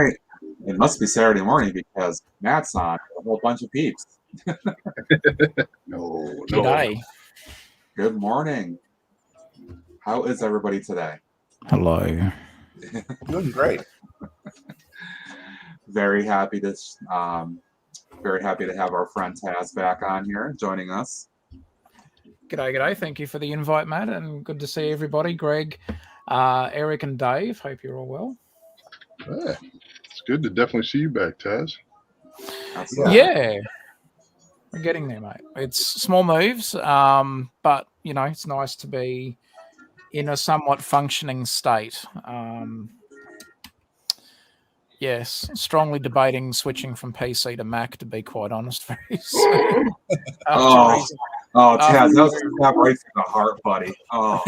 right. It must be Saturday morning because Matt's on a whole bunch of peeps. No. G'day. Good morning. How is everybody today? Hello. Doing great. Very happy to have our friend Taz back on here joining us. G'day. Thank you for the invite, Matt, and good to see everybody. Greg, Eric, and Dave. Hope you're all well. Yeah. It's good to definitely see you back, Taz. Absolutely. Yeah. We're getting there, mate. It's small moves, but, it's nice to be in a somewhat functioning state. Yes, strongly debating switching from PC to Mac, to be quite honest, very soon. Taz, that was a step right to the heart, buddy. Oh.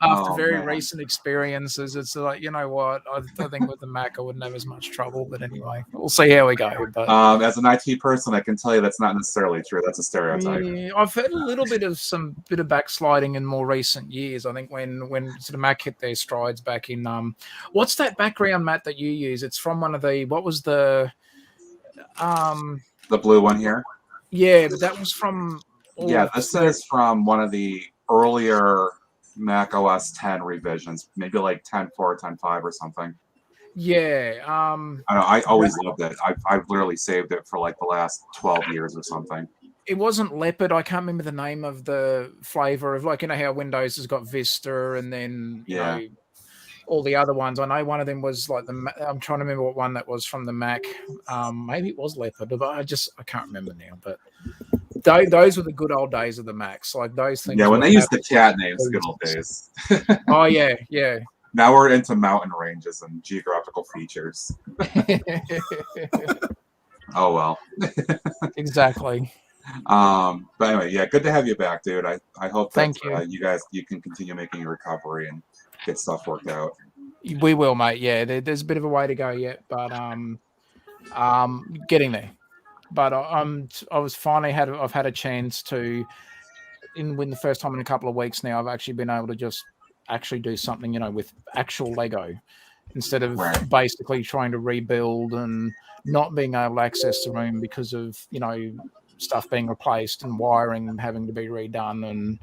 After very recent experiences, it's like, you know what? I think with the Mac, I wouldn't have as much trouble. But anyway, we'll see how we go. But as an IT person, I can tell you that's not necessarily true. That's a stereotype. Yeah, I've had a little bit of backsliding in more recent years. I think when sort of Mac hit their strides back in what's that background, Matt, that you use? It's from one of the the blue one here. Yeah, but that was from this is from one of the earlier Mac OS 10 revisions, maybe like 10.4, 10.5 or something. Yeah. I know, I always loved it. I've literally saved it for like the last 12 years or something. It wasn't Leopard. I can't remember the name of the flavor of, like, how Windows has got Vista and then you know all the other ones. I know one of them was like I'm trying to remember what one that was from the Mac. Maybe it was Leopard, but I can't remember now. But those were the good old days of the Macs. Like those things. Yeah, when they used the cat names, good old days. Oh yeah. Now we're into mountain ranges and geographical features. Oh well. Exactly. But anyway, yeah, good to have you back, dude. I hope that you can continue making your recovery and get stuff worked out. We will, mate. Yeah, there's a bit of a way to go yet, but getting there. But I've had a chance to, when the first time in a couple of weeks now, I've actually been able to just actually do something, with actual Lego instead of basically trying to rebuild and not being able to access the room because of, stuff being replaced and wiring having to be redone and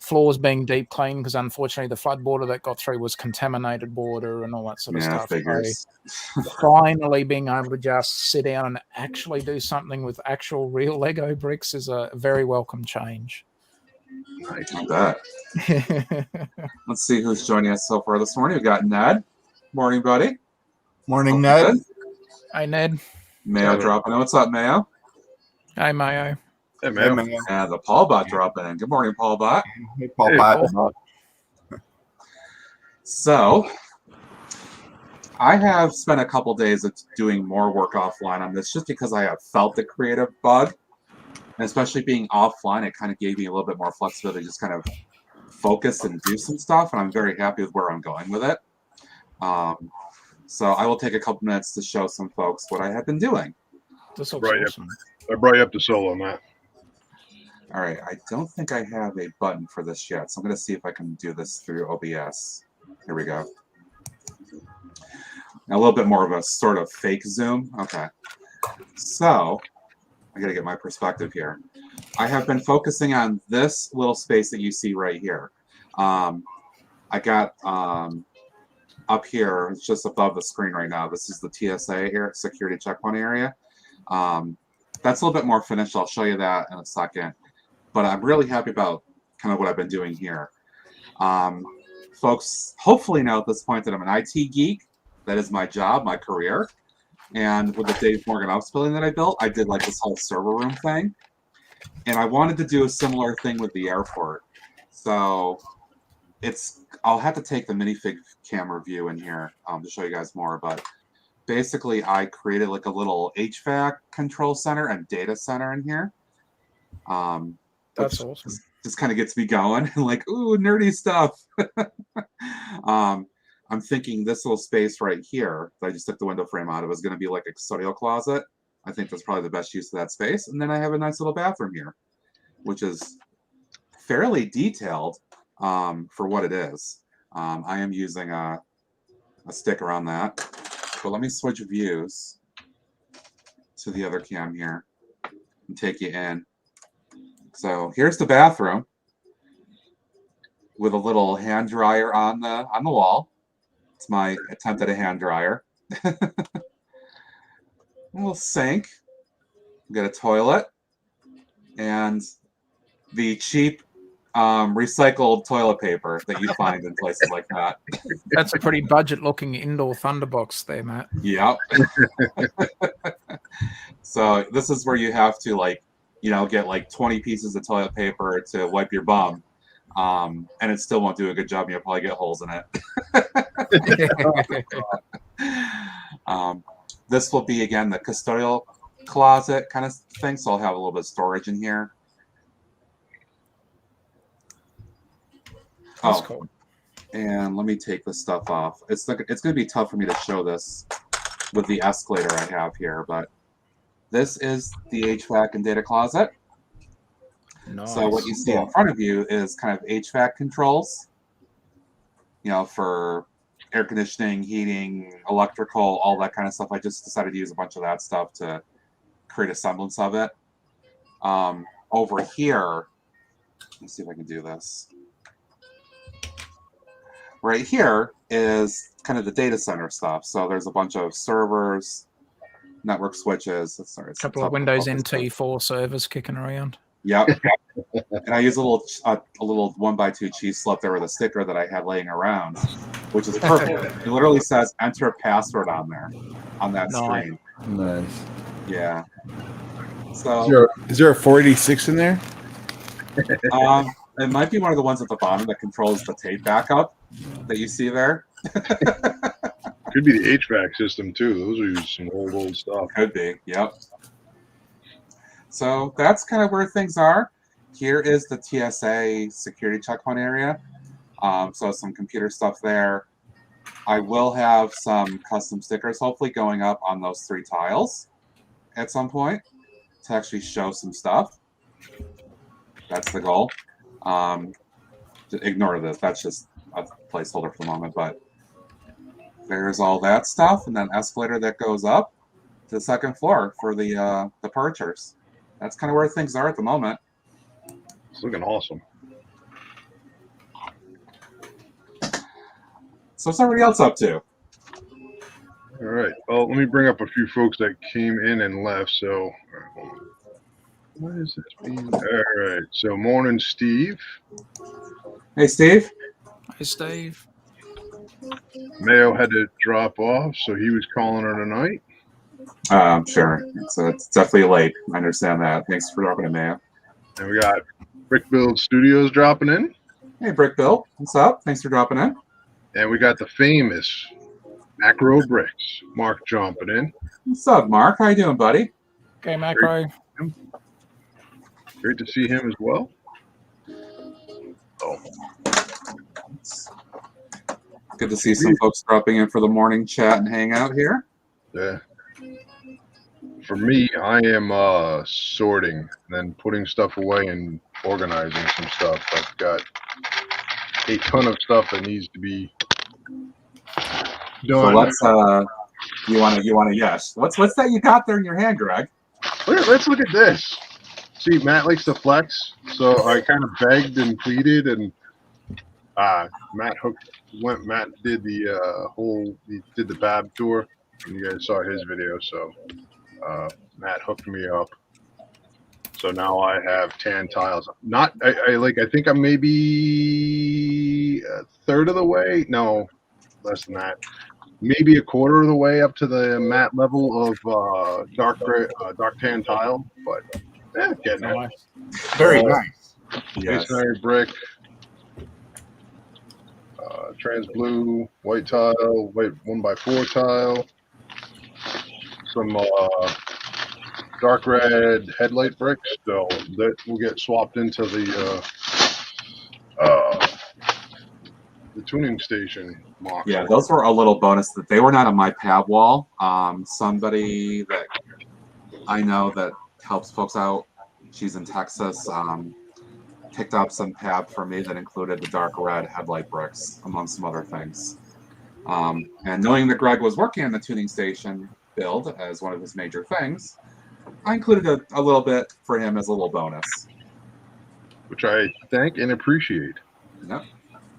floors being deep cleaned because unfortunately the flood water that got through was contaminated water and all that sort of stuff. Figures. So finally being able to just sit down and actually do something with actual real Lego bricks is a very welcome change. Nice. Bet. Let's see who's joining us so far this morning. We've got Ned. Morning, buddy. Morning, Ned. Good. Hi, Ned. Mayo dropping in. What's up, Mayo? Hi, Mayo. Hey, Mayo. And the Paul Bot dropping in. Good morning, Paul Bot. Hey, Paul Bot. So, I have spent a couple days doing more work offline on this just because I have felt the creative bug. And especially being offline, it kind of gave me a little bit more flexibility to just kind of focus and do some stuff. And I'm very happy with where I'm going with it. So I will take a couple minutes to show some folks what I have been doing. This looks awesome. I brought you up to solo, Matt. All right. I don't think I have a button for this yet. So I'm going to see if I can do this through OBS. Here we go. Now, a little bit more of a sort of fake zoom. Okay. So I got to get my perspective here. I have been focusing on this little space that you see right here. I got up here, it's just above the screen right now. This is the TSA here, security checkpoint area. That's a little bit more finished. I'll show you that in a second. But I'm really happy about kind of what I've been doing here. Folks hopefully know at this point that I'm an IT geek. That is my job, my career. And with the Dave Morgan Office building that I built, I did like this whole server room thing. And I wanted to do a similar thing with the airport. So I'll have to take the minifig camera view in here to show you guys more. But basically, I created like a little HVAC control center and data center in here. That's awesome. Just kind of gets me going and like, ooh, nerdy stuff. I'm thinking this little space right here that I just took the window frame out of is going to be like a custodial closet. I think that's probably the best use of that space. And then I have a nice little bathroom here, which is fairly detailed for what it is. I am using a sticker on that. But let me switch views to the other cam here and take you in. So here's the bathroom with a little hand dryer on the wall. It's my attempt at a hand dryer. A little sink. We got a toilet and the cheap recycled toilet paper that you find in places like that. That's a pretty budget-looking indoor thunderbox there, Matt. Yep. So this is where you have to, like, you know, get like 20 pieces of toilet paper to wipe your bum, and it still won't do a good job. And you'll probably get holes in it. This will be, again, the custodial closet kind of thing, so I'll have a little bit of storage in here. That's cool. And let me take this stuff off. It's going to be tough for me to show this with the escalator I have here, but this is the HVAC and data closet. Nice. So what you see in front of you is kind of HVAC controls, you know, for air conditioning, heating, electrical, all that kind of stuff. I just decided to use a bunch of that stuff to create a semblance of it. Over here, let's see if I can do this. Right here is kind of the data center stuff. So there's a bunch of servers, network switches. Sorry, a couple of Windows NT 4 servers kicking around. Yep. And I use a little 1x2 cheese slip there with a sticker that I had laying around, which is perfect. It literally says enter a password on there, on that screen. Nice. Yeah. So Is there a 486 in there? it might be one of the ones at the bottom that controls the tape backup that you see there. Could be the HVAC system too. Those are some old stuff. Could be. Yep. So that's kind of where things are. Here is the TSA security checkpoint area. So some computer stuff there. I will have some custom stickers hopefully going up on those 3 tiles at some point to actually show some stuff. That's the goal. Ignore this. That's just a placeholder for the moment, but there's all that stuff, and then escalator that goes up to the 2nd floor for the purchasers. That's kind of where things are at the moment. It's looking awesome. So what's everybody else up to? All right. Well, let me bring up a few folks that came in and left. So, what is this being? All right. So, morning, Steve. Hey, Steve. Hey, Steve. Mayo had to drop off, so he was calling her tonight. Sure. So it's definitely late. I understand that. Thanks for dropping in, Mayo. And we got Brick Build Studios dropping in. Hey, Brick Bill. What's up? Thanks for dropping in. And we got the famous Macro Bricks, Mark, jumping in. What's up, Mark? How you doing, buddy? Okay, Macro. Great to see him as well. Oh, It's good to see some folks dropping in for the morning chat and hang out here. yeah. For me, I am sorting and then putting stuff away and organizing some stuff. I've got a ton of stuff that needs to be So done. let's you want to yes. What's that you got there in your hand, Greg? Let's look at this. See, Matt likes to flex, so I kind of begged and pleaded, and Matt did he did the Bab tour, and you guys saw his video, so Matt hooked me up. So now I have tan tiles. I think I'm maybe a third of the way. No, less than that. Maybe a quarter of the way up to the matte level of dark tan tile, but getting it. Nice. Very nice. Yes. Masonry brick, trans blue, white tile, white 1x4 tile, some dark red headlight bricks, so that will get swapped into the tuning station box. Yeah, those were a little bonus that they were not on my pad wall. Somebody that I know that helps folks out, she's in Texas, picked up some pad for me that included the dark red headlight bricks, among some other things. And knowing that Greg was working on the tuning station build as one of his major things, I included a little bit for him as a little bonus. Which I thank and appreciate. Yep.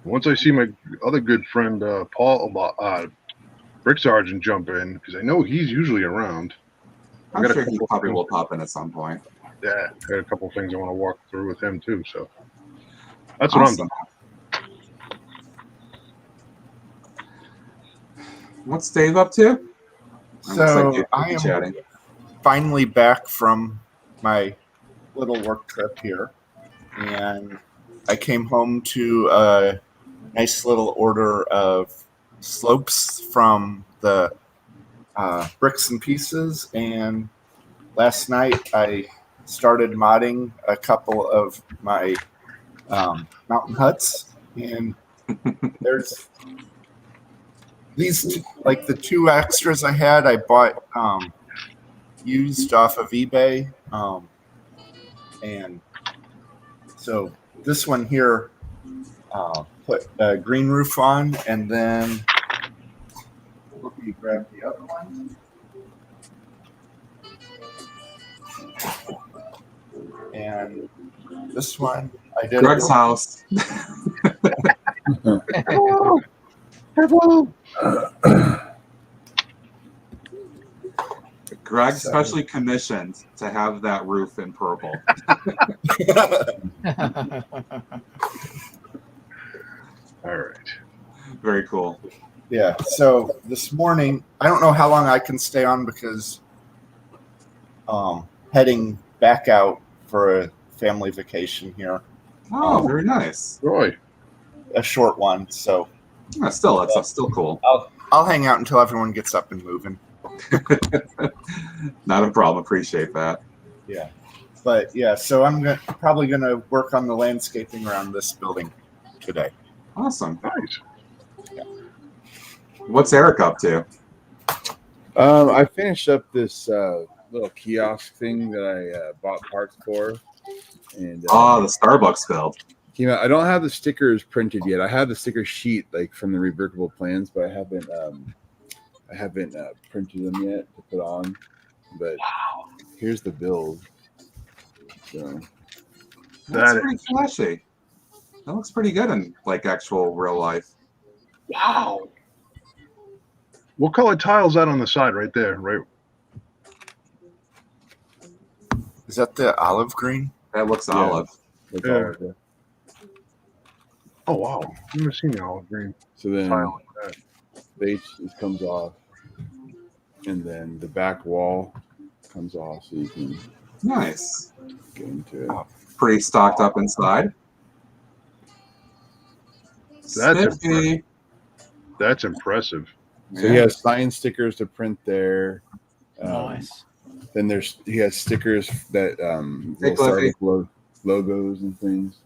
Once I see my other good friend Paul Brick Sergeant jump in, because I know he's usually around. I'm sure he probably will pop in at some point. Yeah, I got a couple of things I want to walk through with him too. So that's what Awesome. I'm doing. What's Dave up to? So I am chatting. finally back from my little work trip here, and I came home to a nice little order of slopes from the Bricks and Pieces, and last night I started modding a couple of my mountain huts, and there's these like the two extras I had. I bought used off of eBay, and so this one here put a green roof on, and then let me grab the other one. And this one I did. Greg's house. Hello. Hello. Greg specially commissioned to have that roof in purple. All right. Very cool. Yeah. So this morning, I don't know how long I can stay on because heading back out for a family vacation here. Oh, very nice. Roy. A short one, so Yeah, still, that's still cool. I'll hang out until everyone gets up and moving. Not a problem. Appreciate that. Yeah. But yeah, so I'm probably going to work on the landscaping around this building today. Awesome. Nice. What's Eric up to? I finished up this little kiosk thing that I bought parts for, and The Starbucks build. came out. I don't have the stickers printed yet. I have the sticker sheet like from the reworkable plans, but I haven't printed them yet to put on. But here's the build. So That's pretty flashy. That looks pretty good in like actual real life. Wow. What color tile's that on the side right there? Right. Is that the olive green? That looks Yeah. olive. that's Yeah. all there. Oh wow. I've never seen the olive green So then tile like that. the H comes off, and then the back wall comes off, so you can Nice. get into it. Pretty stocked up inside. That's Spiffy. That's impressive. So he has sign stickers to print there. Nice. Then he has stickers that Hey, little Cliffy. Starbucks logos and things.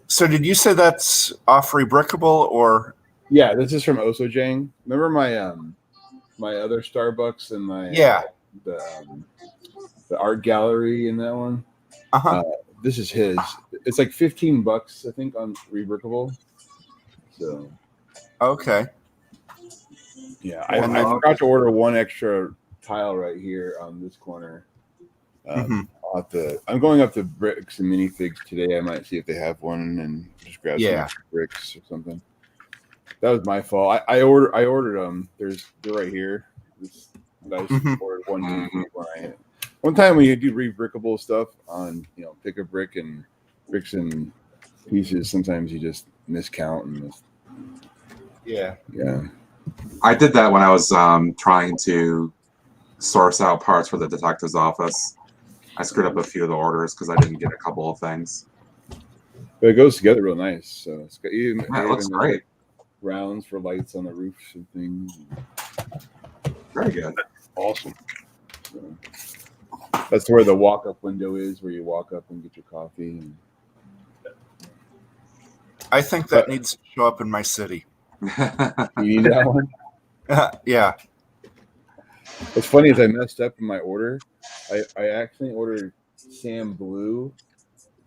So did you say that's off Rebrickable or? Yeah, this is from Osojang. Remember my my other Starbucks and my Yeah. the art gallery in that one. Uh-huh. This is his. It's like $15, I think, on Rebrickable. So Okay. yeah, And I then- forgot to order one extra tile right here on this corner. Mhm. I'm going up to Bricks and Minifigs today. I might see if they have one and just grab some Yeah. extra bricks or something. That was my fault. I ordered them. They're right here. I just Mhm. ordered one time when you do rebrickable stuff on pick a brick and bricks and pieces. Sometimes you just miscount and Yeah. I did that when I was trying to source out parts for the detective's office. I screwed up a few of the orders because I didn't get a couple of things. But it goes together real nice. So it's got even Yeah, it looks great. rounds for lights on the roofs and things. Very good. Awesome. So that's where the walk-up window is, where you walk up and get your coffee. And I think that needs to show up in my city. you need that one. Yeah. What's funny is I messed up in my order. I accidentally ordered Sam Blue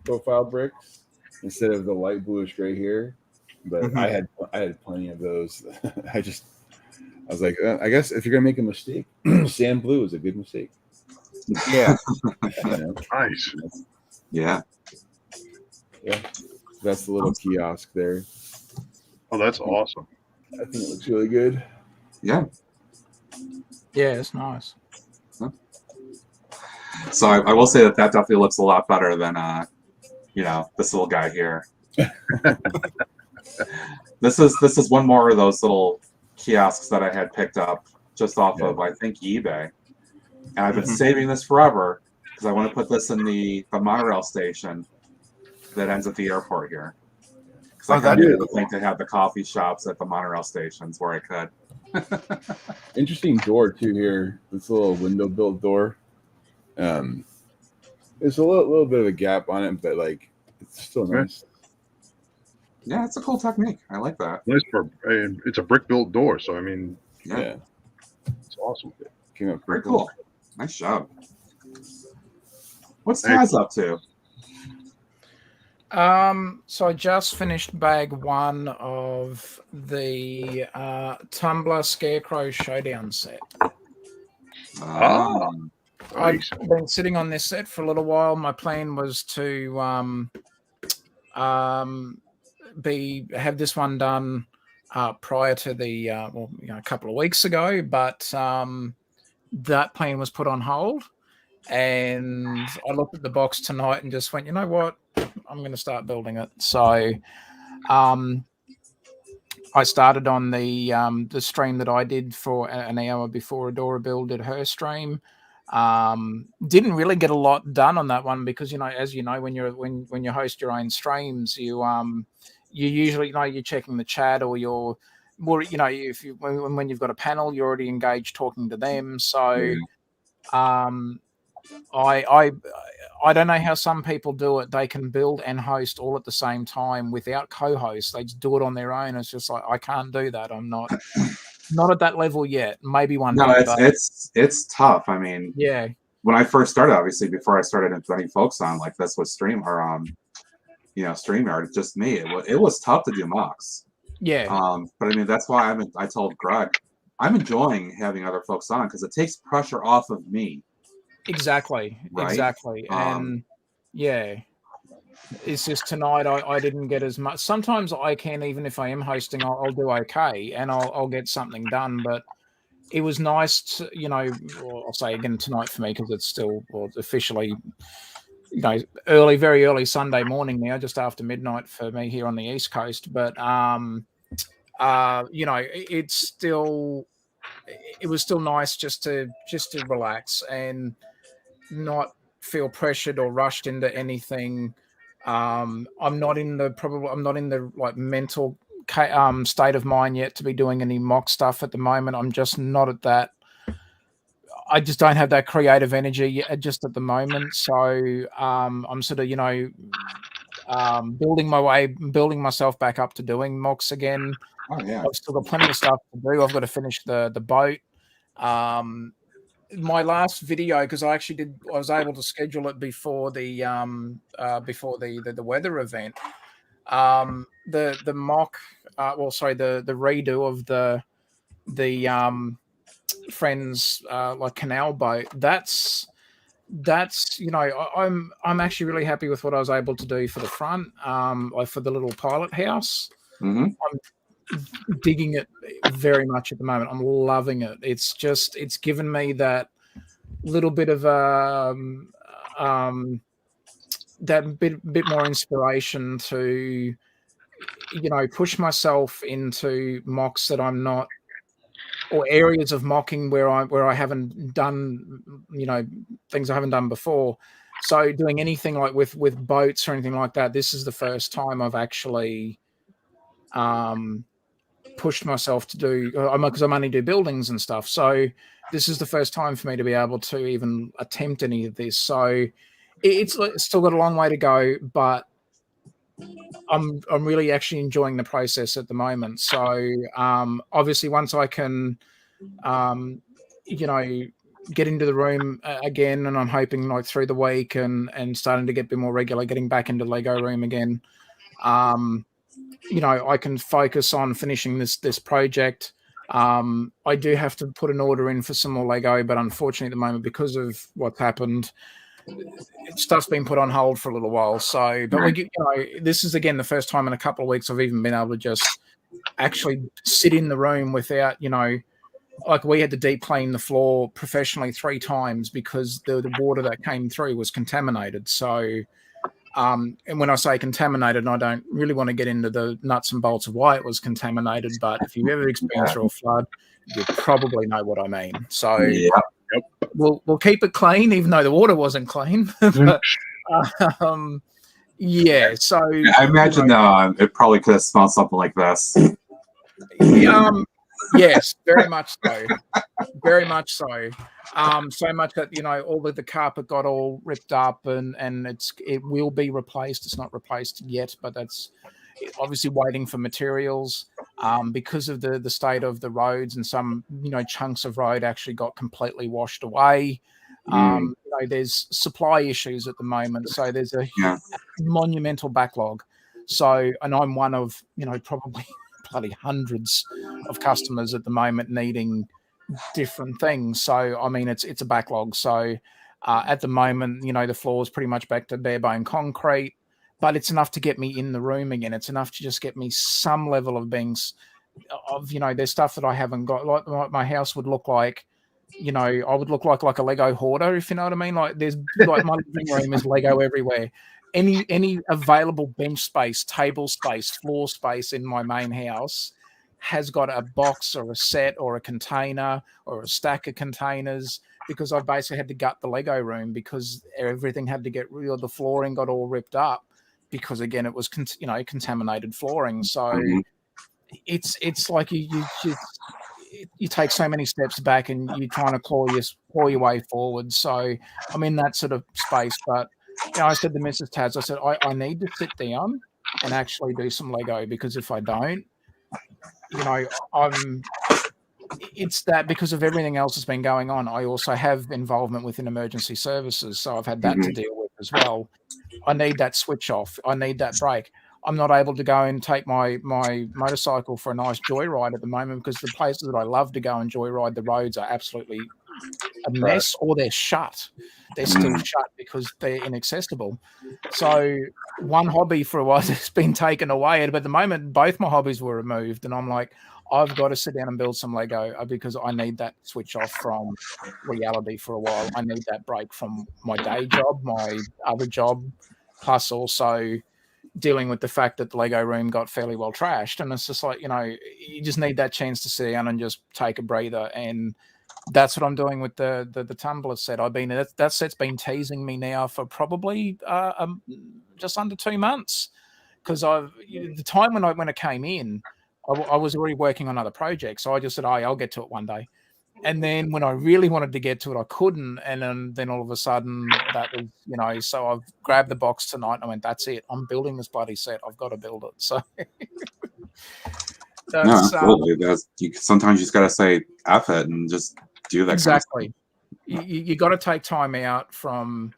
profile bricks instead of the light bluish gray here. but Mhm. I had plenty of those. I was like, I guess if you're gonna make a mistake, sand blue is a good mistake. Yeah. You know? Nice. Yeah. Yeah, that's the little kiosk there. Oh, that's awesome. I think it looks really good. Yeah. Yeah, it's nice. So I will say that definitely looks a lot better than this little guy here. This is one more of those little kiosks that I had picked up just off of, I think, eBay, and I've been saving this forever because I want to put this in the monorail station that ends at the airport here. Because I kind of think to have the coffee shops at the monorail stations where I could. Interesting door too here. This little window built door. There's a little bit of a gap on it, but like it's still nice. Yeah, it's a cool technique. I like that. Nice and it's a brick built door, so I mean, Yeah. it's awesome. Came up Very pretty cool. Nice job. What's Taz up to? So I just finished bag 1 of the Tumblr Scarecrow Showdown set. I've been sitting on this set for a little while. My plan was to have this one done prior to the a couple of weeks ago, but that plan was put on hold. And I looked at the box tonight and just went, you know what? I'm going to start building it. So I started on the stream that I did for an hour before Adora builded her stream. Didn't really get a lot done on that one because, as you know, when you host your own streams, you usually, you're checking the chat or you're more, if you when you've got a panel, you're already engaged talking to them. So I don't know how some people do it. They can build and host all at the same time without co-hosts. They just do it on their own. It's just like, I can't do that. I'm not at that level yet. Maybe one day. No, it's tough. I mean, yeah. When I first started, obviously, before I started inviting folks on like this with StreamYard, just me. It was tough to do mocks. Yeah. But I mean, that's why I told Greg, I'm enjoying having other folks on because it takes pressure off of me. Exactly. Right? Exactly. And yeah, it's just tonight I didn't get as much. Sometimes I can, even if I am hosting, I'll do okay and I'll get something done. But it was nice to, I'll say again tonight for me because it's still officially, very early Sunday morning now, just after midnight for me here on the East Coast. But it was still nice just to relax and not feel pressured or rushed into anything. I'm not in the like mental state of mind yet to be doing any mock stuff at the moment. I'm just not at that. I just don't have that creative energy yet, just at the moment. So I'm sort of building myself back up to doing mocks again. Oh yeah. I've still got plenty of stuff to do. I've got to finish the boat. My last video, because I was able to schedule it before the weather event. The mock, the redo of the Friends like canal boat. That's I'm actually really happy with what I was able to do for the front, like for the little pilot house. Mm-hmm. I'm digging it very much at the moment. I'm loving it. It's given me that little bit of that bit more inspiration to push myself into mocks that I'm not, or areas of mocking where I haven't done things I haven't done before. So doing anything like with boats or anything like that, this is the first time I've actually pushed myself to do, because I'm only do buildings and stuff. So this is the first time for me to be able to even attempt any of this. So it's still got a long way to go, but I'm really actually enjoying the process at the moment. So obviously once I can get into the room again, and I'm hoping like through the week and starting to get a bit more regular, getting back into Lego room again. I can focus on finishing this project. I do have to put an order in for some more Lego, but unfortunately at the moment, because of what's happened, stuff's been put on hold for a little while. So, but this is again the first time in a couple of weeks I've even been able to just actually sit in the room without, like we had to deep clean the floor professionally 3 times because the water that came through was contaminated. So, and when I say contaminated, I don't really want to get into the nuts and bolts of why it was contaminated, but if you've ever experienced through a flood, you probably know what I mean. So we'll keep it clean, even though the water wasn't clean. But, yeah, so I imagine it probably could have smelled something like this. Yes, very much so. Very much so. So much that all of the carpet got all ripped up, and it will be replaced. It's not replaced yet, but that's obviously waiting for materials. Because of the state of the roads, and some chunks of road actually got completely washed away. There's supply issues at the moment, so there's a monumental backlog. So, and I'm one of probably bloody hundreds of customers at the moment needing different things. So I mean it's a backlog. So at the moment the floor is pretty much back to bare bone concrete, but it's enough to get me in the room again. It's enough to just get me some level of there's stuff that I haven't got. Like my house would look like I would look like a Lego hoarder, if you know what I mean. Like there's like my living room is Lego everywhere. Any available bench space, table space, floor space in my main house has got a box or a set or a container or a stack of containers, because I basically had to gut the Lego room because everything had to get rid of. The flooring got all ripped up because again it was contaminated flooring. So it's like you take so many steps back and you're trying to claw your way forward. So I'm in that sort of space, but I said to Mrs. Taz, I said, I need to sit down and actually do some Lego, because if I don't, it's that because of everything else that's been going on. I also have involvement within emergency services, so I've had that to deal with as well. I need that switch off. I need that break. I'm not able to go and take my motorcycle for a nice joyride at the moment because the places that I love to go and joyride, the roads are absolutely a mess, or they're shut. They're still shut because they're inaccessible. So one hobby for a while has been taken away, but at the moment both my hobbies were removed, and I'm like, I've got to sit down and build some Lego because I need that switch off from reality for a while. I need that break from my day job, my other job, plus also dealing with the fact that the Lego room got fairly well trashed. And it's just like, you just need that chance to sit down and just take a breather. And that's what I'm doing with the tumbler set. That set's been teasing me now for probably just under 2 months, because the time when it came in, I was already working on other projects. So I just said, I'll get to it one day. And then when I really wanted to get to it, I couldn't. And then all of a sudden that was, so I've grabbed the box tonight and I went, that's it. I'm building this bloody set. I've got to build it. So absolutely. Sometimes you just got to say F it and just do that. Exactly. You got to take time out from,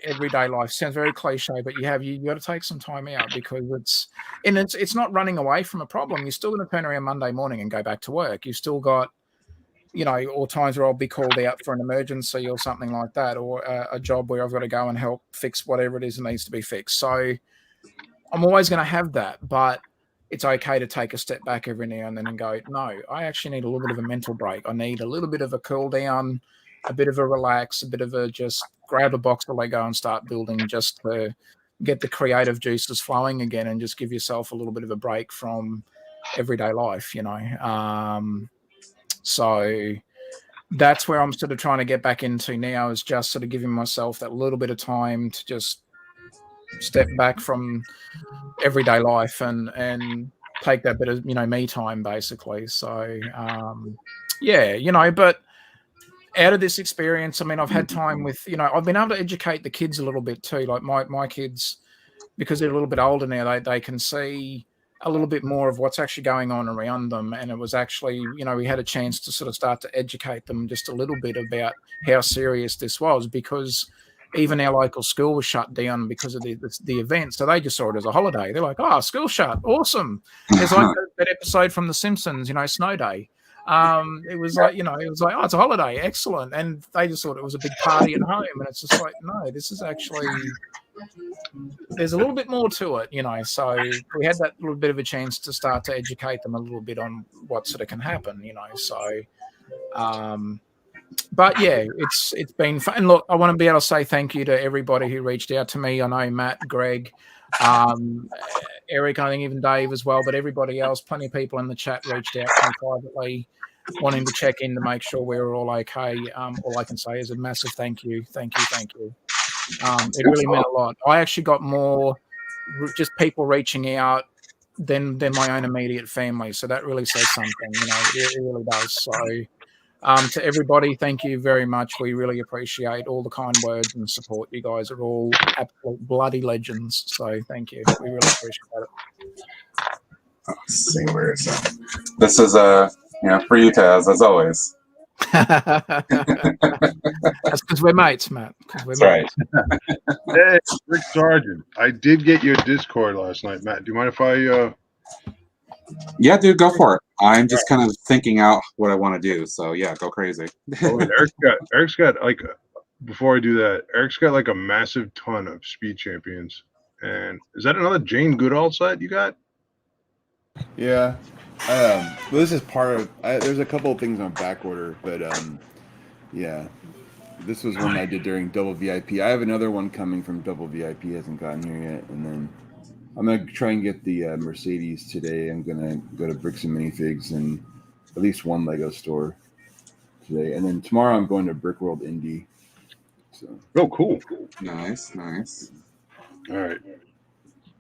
everyday life. Sounds very cliche, but you got to take some time out, because it's not running away from a problem. You're still going to turn around Monday morning and go back to work. You've still got, or times where I'll be called out for an emergency or something like that, or a job where I've got to go and help fix whatever it is that needs to be fixed. So I'm always going to have that, but it's okay to take a step back every now and then and go, no, I actually need a little bit of a mental break. I need a little bit of a cool down, a bit of a relax, a bit of a just grab a box of Lego and start building, just to get the creative juices flowing again and just give yourself a little bit of a break from everyday life, So that's where I'm sort of trying to get back into now, is just sort of giving myself that little bit of time to just step back from everyday life and take that bit of me time, basically. So but out of this experience, I mean, I've had time with I've been able to educate the kids a little bit too. Like my kids, because they're a little bit older now, they can see a little bit more of what's actually going on around them. And it was actually, we had a chance to sort of start to educate them just a little bit about how serious this was, because even our local school was shut down because of the event. So they just saw it as a holiday. They're like, "Oh, school shut, awesome!" It's like that episode from The Simpsons, Snow Day. It was like, oh, it's a holiday, excellent, and they just thought it was a big party at home, and it's just like, no, this is actually, there's a little bit more to it, So we had that little bit of a chance to start to educate them a little bit on what sort of can happen, So, but yeah, it's been fun. And look, I want to be able to say thank you to everybody who reached out to me. I know Matt, Greg, Eric, I think even Dave as well, but everybody else, plenty of people in the chat reached out to me privately, wanting to check in to make sure we were all okay. All I can say is a massive thank you. It really meant a lot. I actually got more just people reaching out than my own immediate family, so that really says something. It really does. So to everybody, thank you very much. We really appreciate all the kind words and support. You guys are all absolute bloody legends. So thank you. We really appreciate it. Let's see where it's at. This is for you, Taz, as always. That's because we're mates, Matt. That's right. Hey, Rick Sargent, I did get your Discord last night, Matt. Do you mind if I? Yeah, dude, go for it. I'm just kind of thinking out what I want to do. So yeah, go crazy. Eric's got like, before I do that, Eric's got like a massive ton of speed champions. And is that another Jane Goodall site you got? Yeah. Well, this is part of. There's a couple of things on back order, but yeah, this was one I did during Double VIP. I have another one coming from Double VIP, hasn't gotten here yet, and then I'm gonna try and get the Mercedes today. I'm gonna go to Bricks and Minifigs and at least one Lego store today, and then tomorrow I'm going to Brick World Indie. So. Oh, cool. Nice. All right.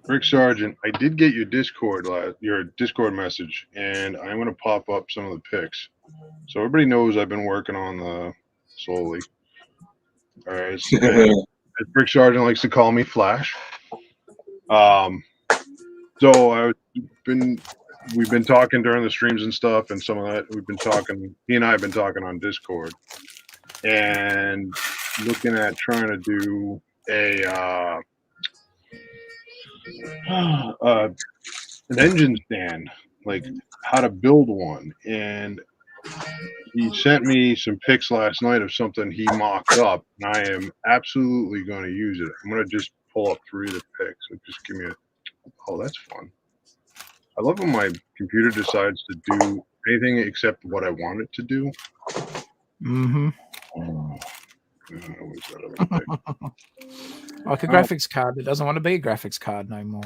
Rick Sargent, I did get your Discord message, and I'm going to pop up some of the pics. So everybody knows I've been working on the slowly. All right. As Rick Sargent likes to call me, Flash. So we've been talking during the streams and stuff, and some of that he and I have been talking on Discord, and looking at trying to do an engine stand, like how to build one. And he sent me some pics last night of something he mocked up, and I am absolutely going to use it. I'm going to just pull up 3 of the pics. So just give me oh, that's fun. I love when my computer decides to do anything except what I want it to do. Mm-hmm. Like a graphics card that doesn't want to be a graphics card no more.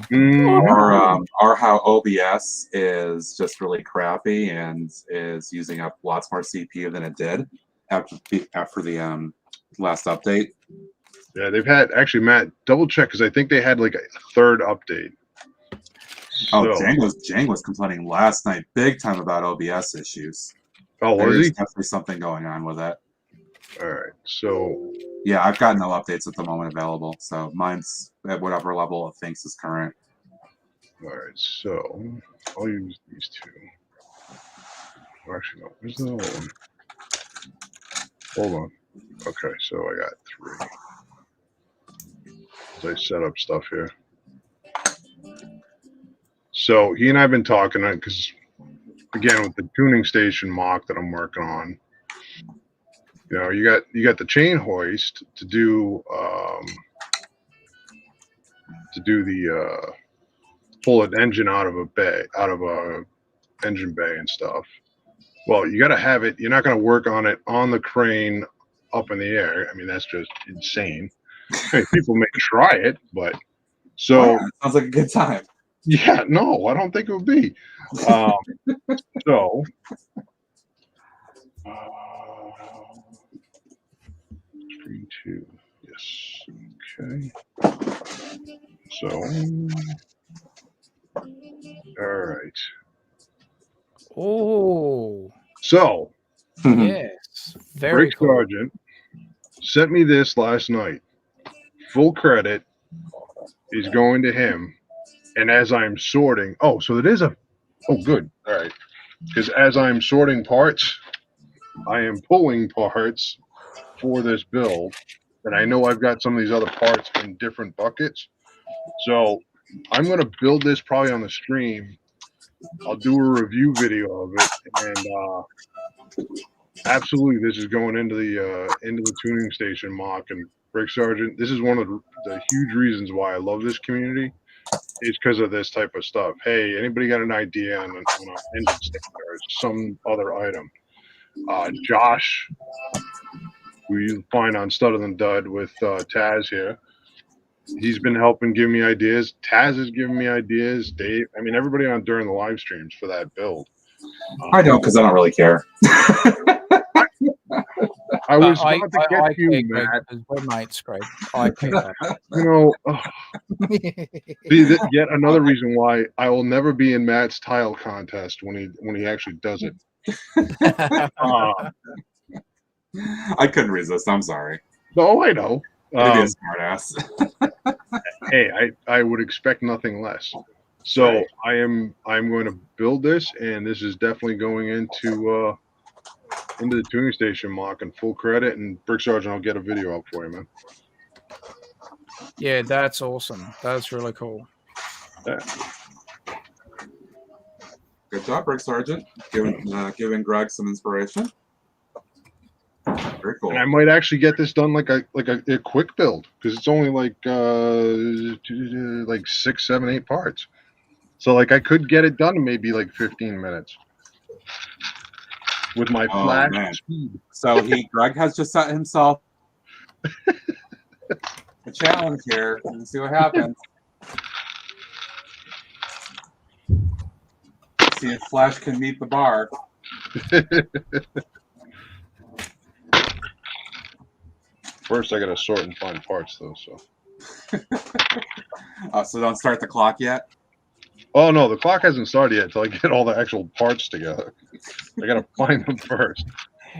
Or how OBS is just really crappy and is using up lots more CPU than it did after the last update. Yeah, they've had, actually, Matt, double check, because I think they had like a 3rd update. Jang was complaining last night big time about OBS issues. Oh, was he? There's definitely something going on with it. All right, so yeah, I've got no updates at the moment available, so mine's at whatever level it thinks is current. All right, so I'll use these 2. Oh, actually, no. Where's the other one? Hold on. Okay, so I got 3. As I set up stuff here. So he and I have been talking, because again, with the tuning station mock that I'm working on, you got the chain hoist to do the pull an engine out of a engine bay and stuff. Well, you got to have it. You're not going to work on it on the crane up in the air. I mean, that's just insane. I mean, people may try it, but so sounds like a good time. Yeah, no, I don't think it would be. So. 3, 2, yes. Okay. So, all right. Oh. So, yes, very Rick cool. Sargent sent me this last night. Full credit is going to him. And as I'm sorting, so it is good. All right. Because as I'm sorting parts, I am pulling parts for this build. and I know I've got some of these other parts in different buckets. So I'm going to build this probably on the stream. I'll do a review video of it, and absolutely, this is going into the tuning station mock and Brick Sergeant. This is one of the huge reasons why I love this community. Is because of this type of stuff. Hey, anybody got an idea on an engine stick or some other item? Josh, who you find on Stud and Dud with Taz here, he's been helping give me ideas. Taz is giving me ideas. Dave, I mean, everybody on during the live streams for that build. I don't, because I don't really care. I was about to get to you, care, Matt. Greg, 'cause we're mates, Greg. I care. You know, see, yet another reason why I will never be in Matt's tile contest when he actually does it. I couldn't resist. I'm sorry. No, I know. Maybe a smart ass. Hey, I would expect nothing less. So Right. I'm going to build this, and this is definitely going into the tuning station mock and full credit. And Brick Sergeant, I'll get a video up for you, man. Yeah, that's awesome. That's really cool. Yeah. Good job, Brick Sergeant. Giving Greg some inspiration. Very cool. And I might actually get this done like a quick build because it's only like 6, 7, 8 parts. So like I could get it done in maybe like 15 minutes with my flash man. speed. So Greg has just set himself a challenge here. Let's see what happens. See if Flash can meet the bar. First, I gotta sort and find parts though. So. So don't start the clock yet. Oh no, the clock hasn't started yet until I get all the actual parts together. I gotta find them first.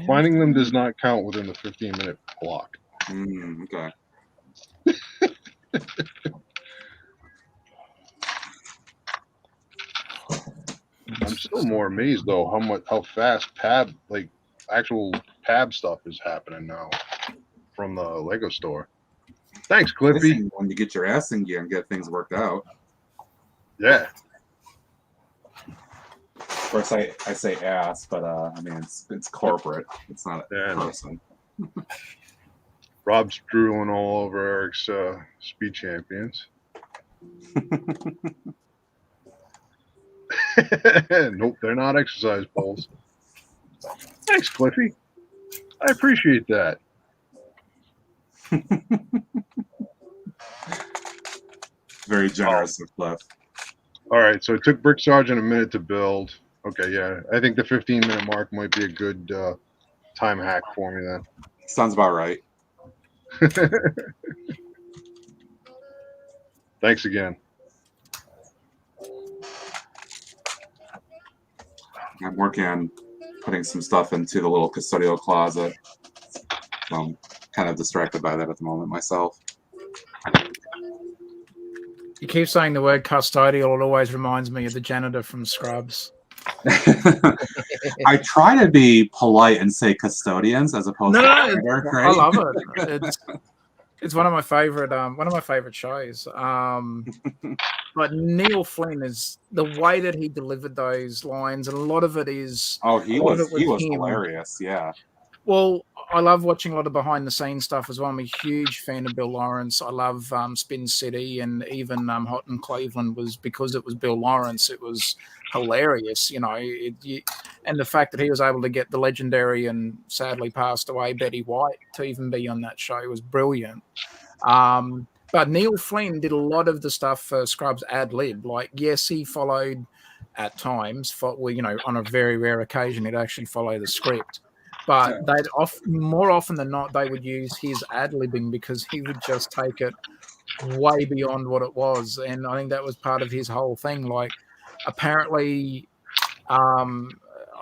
Finding them does not count within the 15-minute block. Okay. I'm still more amazed though how fast actual PAB stuff is happening now from the Lego store. Thanks, Cliffy. When you get your ass in gear and get things worked out. Yeah. Of course, I say ass, but I mean it's corporate. It's not a person. Rob's drooling all over Eric's speed champions. Nope, they're not exercise poles. Thanks, Cliffy. I appreciate that. Very generous of Cliff. All right, so it took Brick Sergeant a minute to build. Okay, yeah, I think the 15-minute mark might be a good time hack for me then. Sounds about right. Thanks again. I'm working on putting some stuff into the little custodial closet. So I'm kind of distracted by that at the moment myself. You keep saying the word custodial. It always reminds me of the janitor from Scrubs. I try to be polite and say custodians as opposed to janitor, right? I love it. It's one of my favorite shows. But Neil Flynn is the way that he delivered those lines, and a lot of it is. Oh, he was hilarious. Yeah. Well, I love watching a lot of behind the scenes stuff as well. I'm a huge fan of Bill Lawrence. I love Spin City, and even Hot in Cleveland was because it was Bill Lawrence. It was hilarious, you know. And the fact that he was able to get the legendary and sadly passed away Betty White to even be on that show was brilliant. But Neil Flynn did a lot of the stuff for Scrubs ad lib. Like, yes, he followed at times. On a very rare occasion, he'd actually follow the script. But more often than not, they would use his ad-libbing because he would just take it way beyond what it was. And I think that was part of his whole thing. Like, apparently, I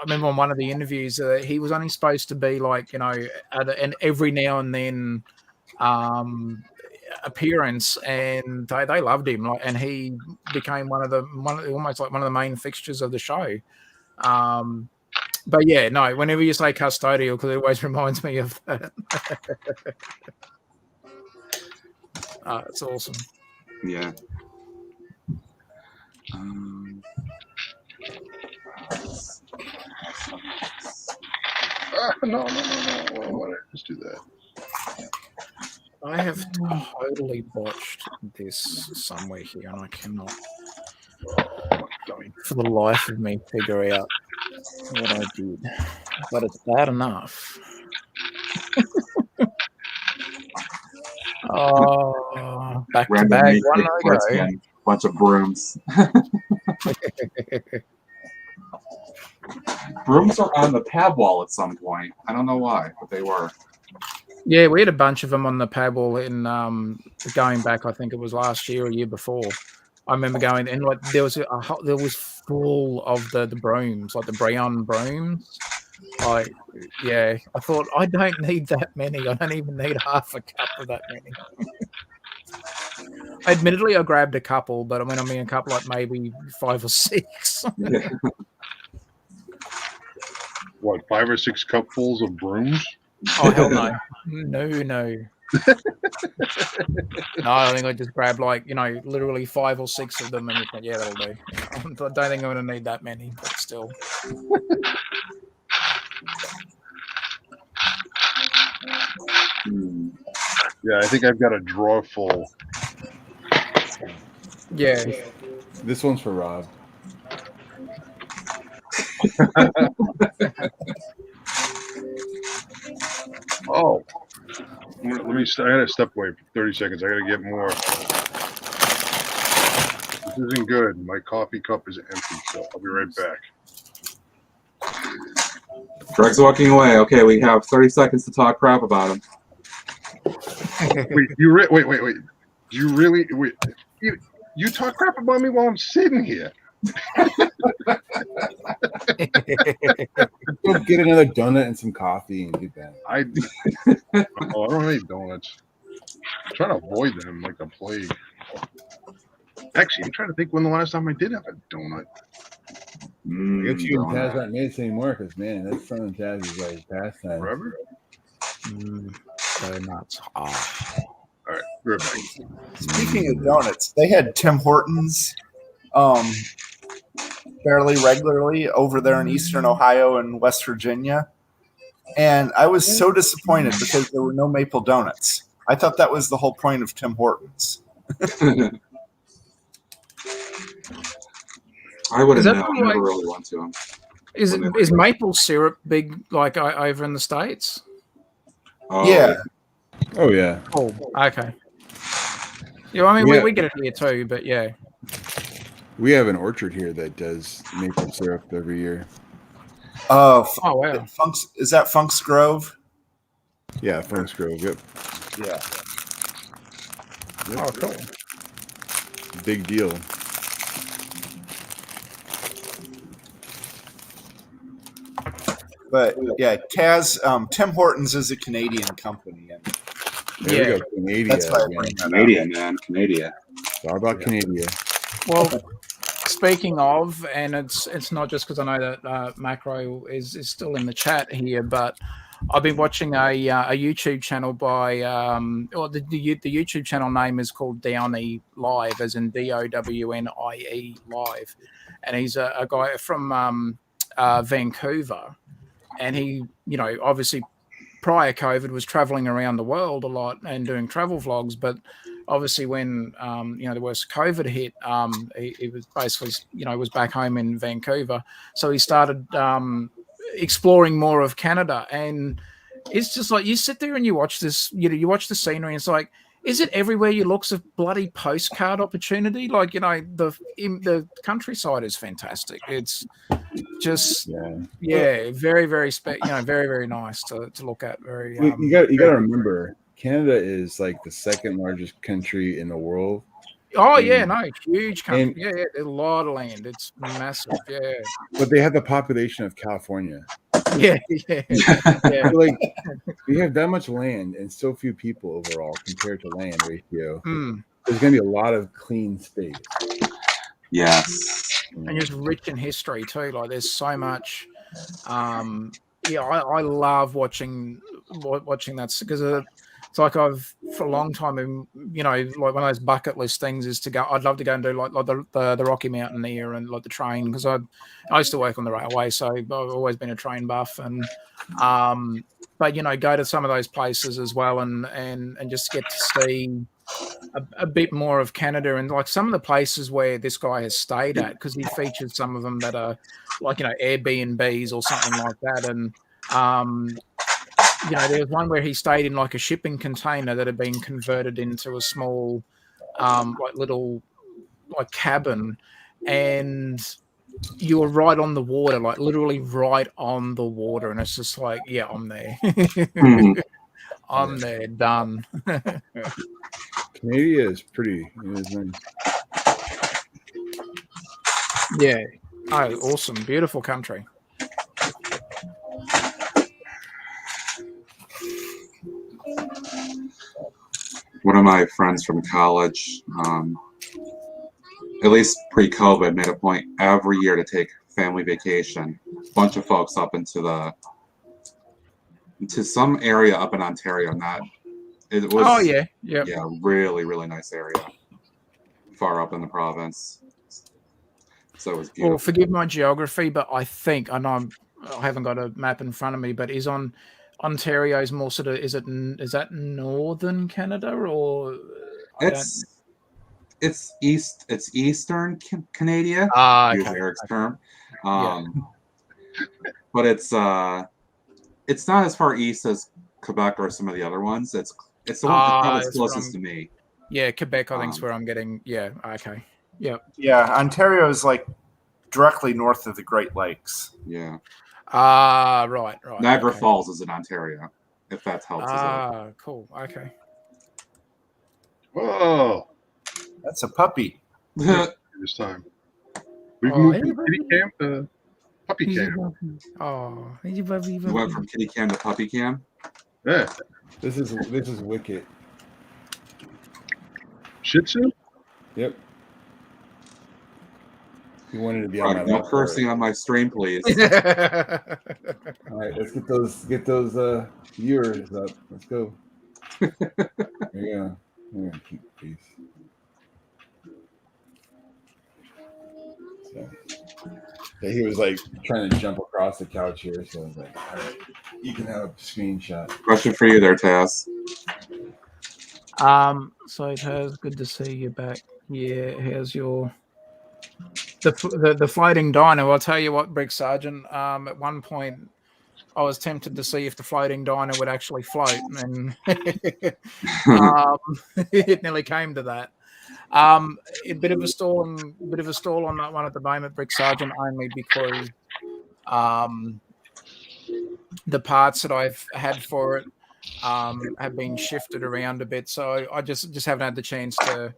remember on one of the interviews, he was only supposed to be like, and every now and then appearance, and they loved him. Like, and he became almost like one of the main fixtures of the show. But yeah, no, whenever you say custodial, because it always reminds me of that. It's awesome. Yeah. No. Why did I just do that? I have totally botched this somewhere here, and I cannot, for the life of me, figure out what I did. But it's bad enough. Oh, back to Random back, meat one cake no first go. game. Bunch of brooms. Brooms are on the pad wall at some point. I don't know why, but they were. Yeah, we had a bunch of them on the pad wall in going back. I think it was last year or year before. I remember going and like there was full of the brooms, like the brown brooms. Like, yeah, I thought I don't need that many. I don't even need half a cup of that many. Admittedly, I grabbed a couple, but I mean a couple like maybe 5 or 6. Yeah. What, 5 or 6 cupfuls of brooms? Oh hell no, no. No, I think I just grabbed like literally 5 or 6 of them, and just went, yeah, that'll do. I don't think I'm gonna need that many, but still. Yeah, I think I've got a drawer full. Yeah. This one's for Rob. Oh, I gotta step away for 30 seconds. I gotta get more. This isn't good. My coffee cup is empty, so I'll be right back. Greg's walking away. Okay, we have 30 seconds to talk crap about him. Wait. Do you really wait? You talk crap about me while I'm sitting here. Go get another donut and some coffee and get that. I don't have any donuts. I'm trying to avoid them like the plague. Actually, I'm trying to think when the last time I did have a donut. I guess you and Donut. Taz aren't made this anymore because, man, that son of Taz is like pastime. Forever? Donuts. All right, we're back. Speaking of donuts, they had Tim Hortons fairly regularly over there in Eastern Ohio and West Virginia. And I was so disappointed because there were no maple donuts. I thought that was the whole point of Tim Hortons. I wouldn't Is that know. I like- never really went to them. Is maple syrup big like over in the States? Oh, Yeah. Oh, yeah. Oh, okay. Yeah, I mean Yeah. we get it here too, but yeah. We have an orchard here that does maple syrup every year. Oh wow. Is that Funk's Grove? Yeah, Funk's Grove. Yep. Yeah. Oh cool. Big deal. But yeah, Tim Hortons is a Canadian company. And There we go. Canadian. that's why I man. bring that up. Canadian, man. Canadian. It's all about Canadian. Well, speaking of, and it's not just because I know that Macro is still in the chat here, but I've been watching a YouTube channel by the YouTube channel name is called Downey Live, as in DOWNIE Live, and he's a guy from Vancouver, and he obviously prior COVID was traveling around the world a lot and doing travel vlogs, but obviously when the worst COVID hit, he was basically was back home in Vancouver, so he started exploring more of Canada, and it's just like you sit there and you watch this, you watch the scenery, and it's like, is it everywhere you look's a bloody postcard opportunity? Like the countryside is fantastic. It's just very very very very nice to look at. Very You got to remember, Canada is like the second largest country in the world. Oh And- yeah, no, huge country. and- Yeah, a lot of land. It's massive. Yeah, But they have the population of California. yeah. So, like, we have that much land and so few people overall compared to land ratio. Mm. There's going to be a lot of clean space. Yes. And just rich in history too. Like there's so much. I love watching that because it's like I've for a long time, you know, like one of those bucket list things is to go. I'd love to go and do like the Rocky Mountaineer and like the train, because I used to work on the railway, so I've always been a train buff. And but you know, go to some of those places as well, and just get to see a bit more of Canada, and like some of the places where this guy has stayed at, because he featured some of them that are like, you know, Airbnbs or something like that. And you know, there was one where he stayed in like a shipping container that had been converted into a small like little like cabin, and you were right on the water, like literally right on the water, and it's just like, yeah, I'm there. Mhm. I'm there, done. Canada is pretty. It is nice. Yeah. Oh, awesome. Beautiful country. One of my friends from college, at least pre-COVID, made a point every year to take family vacation. A bunch of folks up into some area up in Ontario. It was. Oh, yeah. Yep. Yeah, really, really nice area. Far up in the province. So it was beautiful. Well, forgive my geography, but I think, I know I haven't got a map in front of me, but is on Ontario's more sort of, is that northern Canada, or it's eastern Canada. okay. Use Eric's term. Yeah. But it's not as far east as Quebec or some of the other ones. It's the one that's closest to me. Yeah, Quebec, I think, is where I'm getting. Yeah, okay. Yep. Yeah, Ontario is like directly north of the Great Lakes. Yeah. Right. Niagara okay. Falls is in Ontario, if that helps. Cool. Okay. Whoa. That's a puppy. This time. We've moved from kitty cam to puppy cam. Oh, he's a puppy. We went from kitty cam to puppy cam. Yeah. This is Wicket. Shih Tzu? Yep. He wanted to be Right, on my no lap cursing on my stream, please. All right, let's get those viewers up. Let's go. There you go. I'm gonna keep these. So, yeah, he was like trying to jump across the couch here, so I was like, all right, you can have a screenshot. Question for you there, Taz. So Taz, good to see you back. Yeah, how's your the floating diner? I'll tell you what, Brick Sergeant. At one point, I was tempted to see if the floating diner would actually float, and it nearly came to that. A bit of a stall on that one at the moment, Brick Sergeant, only because the parts that I've had for it have been shifted around a bit, so I just haven't had the chance to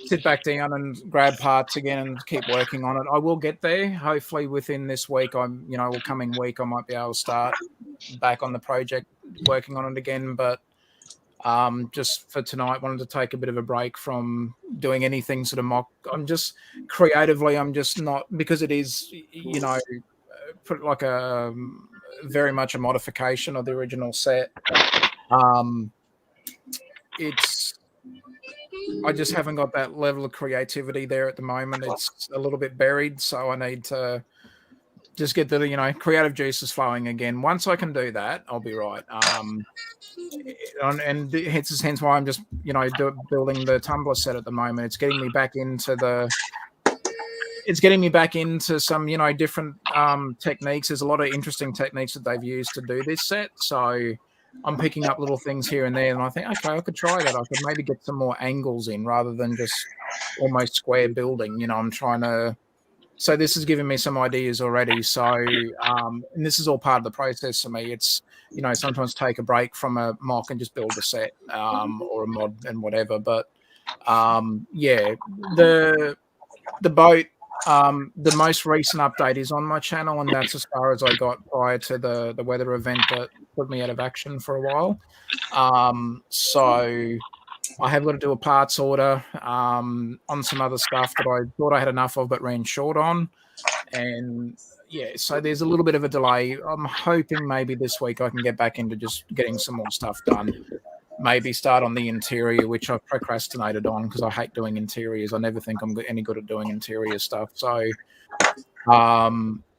sit back down and grab parts again and keep working on it. I will get there. Hopefully within this week, or coming week, I might be able to start back on the project, working on it again. But just for tonight, wanted to take a bit of a break from doing anything sort of mock. I'm just not, because it is, put like a very much a modification of the original set. I just haven't got that level of creativity there at the moment. It's a little bit buried, so I need to just get the creative juices flowing again. Once I can do that, I'll be right. And hence why I'm just building the tumbler set at the moment. It's getting me back into some different techniques. There's a lot of interesting techniques that they've used to do this set, so I'm picking up little things here and there, and I think, okay, I could try that. I could maybe get some more angles in rather than just almost square building. I'm trying to. So this is giving me some ideas already. So, and this is all part of the process for me. It's, sometimes take a break from a mock and just build a set or a mod and whatever. But yeah, the boat. The most recent update is on my channel, and that's as far as I got prior to the weather event that put me out of action for a while. So I have got to do a parts order on some other stuff that I thought I had enough of but ran short on. And yeah, so there's a little bit of a delay. I'm hoping maybe this week I can get back into just getting some more stuff done. maybe start on the interior, which I've procrastinated on because I hate doing interiors. I never think I'm any good at doing interior stuff. So I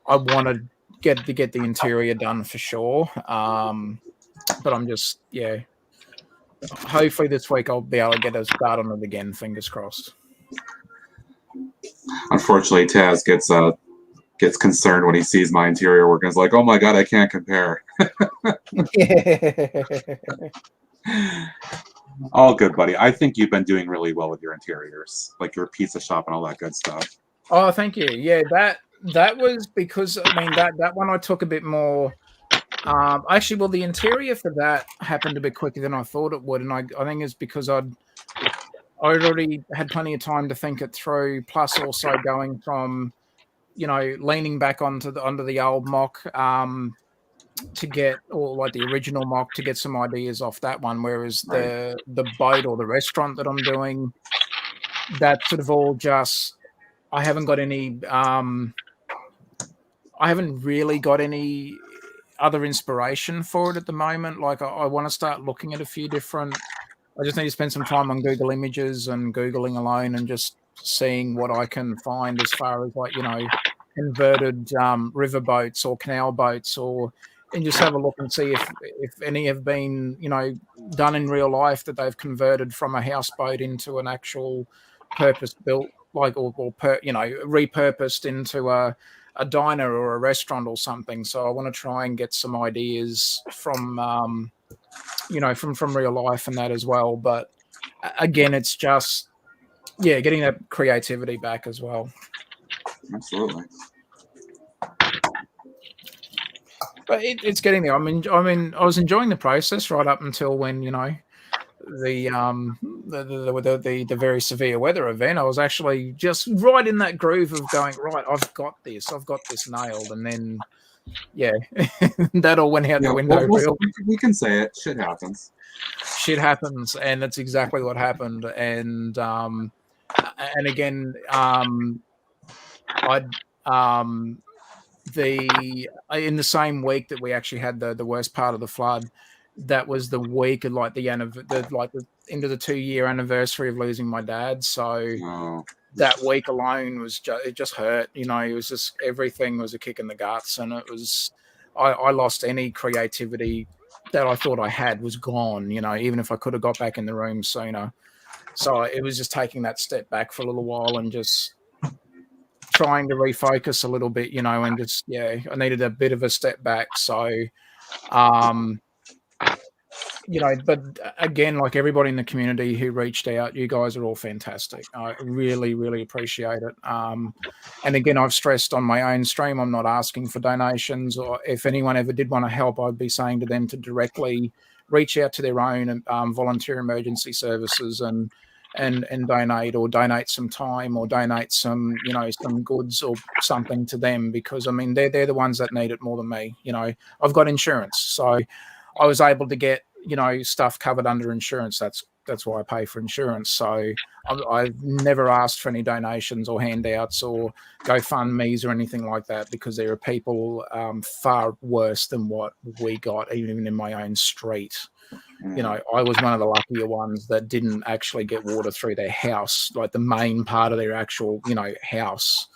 want to get the interior done for sure. But I'm just, hopefully this week I'll be able to get a start on it again. Fingers crossed. Unfortunately, Taz gets concerned when he sees my interior work and is like, "Oh my god, I can't compare." All good, buddy. I think you've been doing really well with your interiors, like your pizza shop and all that good stuff. Oh, thank you. Yeah, that was because that one I took a bit more. Actually, well, the interior for that happened a bit quicker than I thought it would, and I think it's because I'd already had plenty of time to think it through. Plus, also going from leaning back onto the old mock to get, or like the original mock, to get some ideas off that one. Whereas the boat or the restaurant that I'm doing, that sort of all just, I haven't got any. I haven't really got any other inspiration for it at the moment. Like I want to start looking at a few different. I just need to spend some time on Google Images and Googling alone and just seeing what I can find as far as converted river boats or canal boats, and just have a look and see if any have been done in real life, that they've converted from a houseboat into an actual purpose built repurposed into a diner or a restaurant or something. So I want to try and get some ideas from from real life and that as well. But again, it's just getting that creativity back as well. Absolutely. But it's getting there. I mean, I was enjoying the process right up until when the very severe weather event. I was actually just right in that groove of going, right, I've got this nailed, and then that all went out the window. We can say it. Shit happens. Shit happens, and that's exactly what happened. And again, in the same week that we actually had the worst part of the flood, that was the week of the end of the end of the 2-year anniversary of losing my dad. So that week alone was it just hurt. It was just, everything was a kick in the guts, and it was, I lost any creativity that I thought I had was gone. Even if I could have got back in the room sooner. So it was just taking that step back for a little while and just trying to refocus a little bit, and just I needed a bit of a step back. So but again, like everybody in the community who reached out, you guys are all fantastic. I really, really appreciate it. And again, I've stressed on my own stream, I'm not asking for donations, or if anyone ever did want to help, I'd be saying to them to directly reach out to their own volunteer emergency services and donate some time, or donate some some goods or something to them, because they're the ones that need it more than me. I've got insurance, so I was able to get stuff covered under insurance. That's why I pay for insurance. So I've never asked for any donations or handouts or GoFundMe's or anything like that, because there are people far worse than what we got, even in my own street. I was one of the luckier ones that didn't actually get water through their house, like the main part of their actual, house.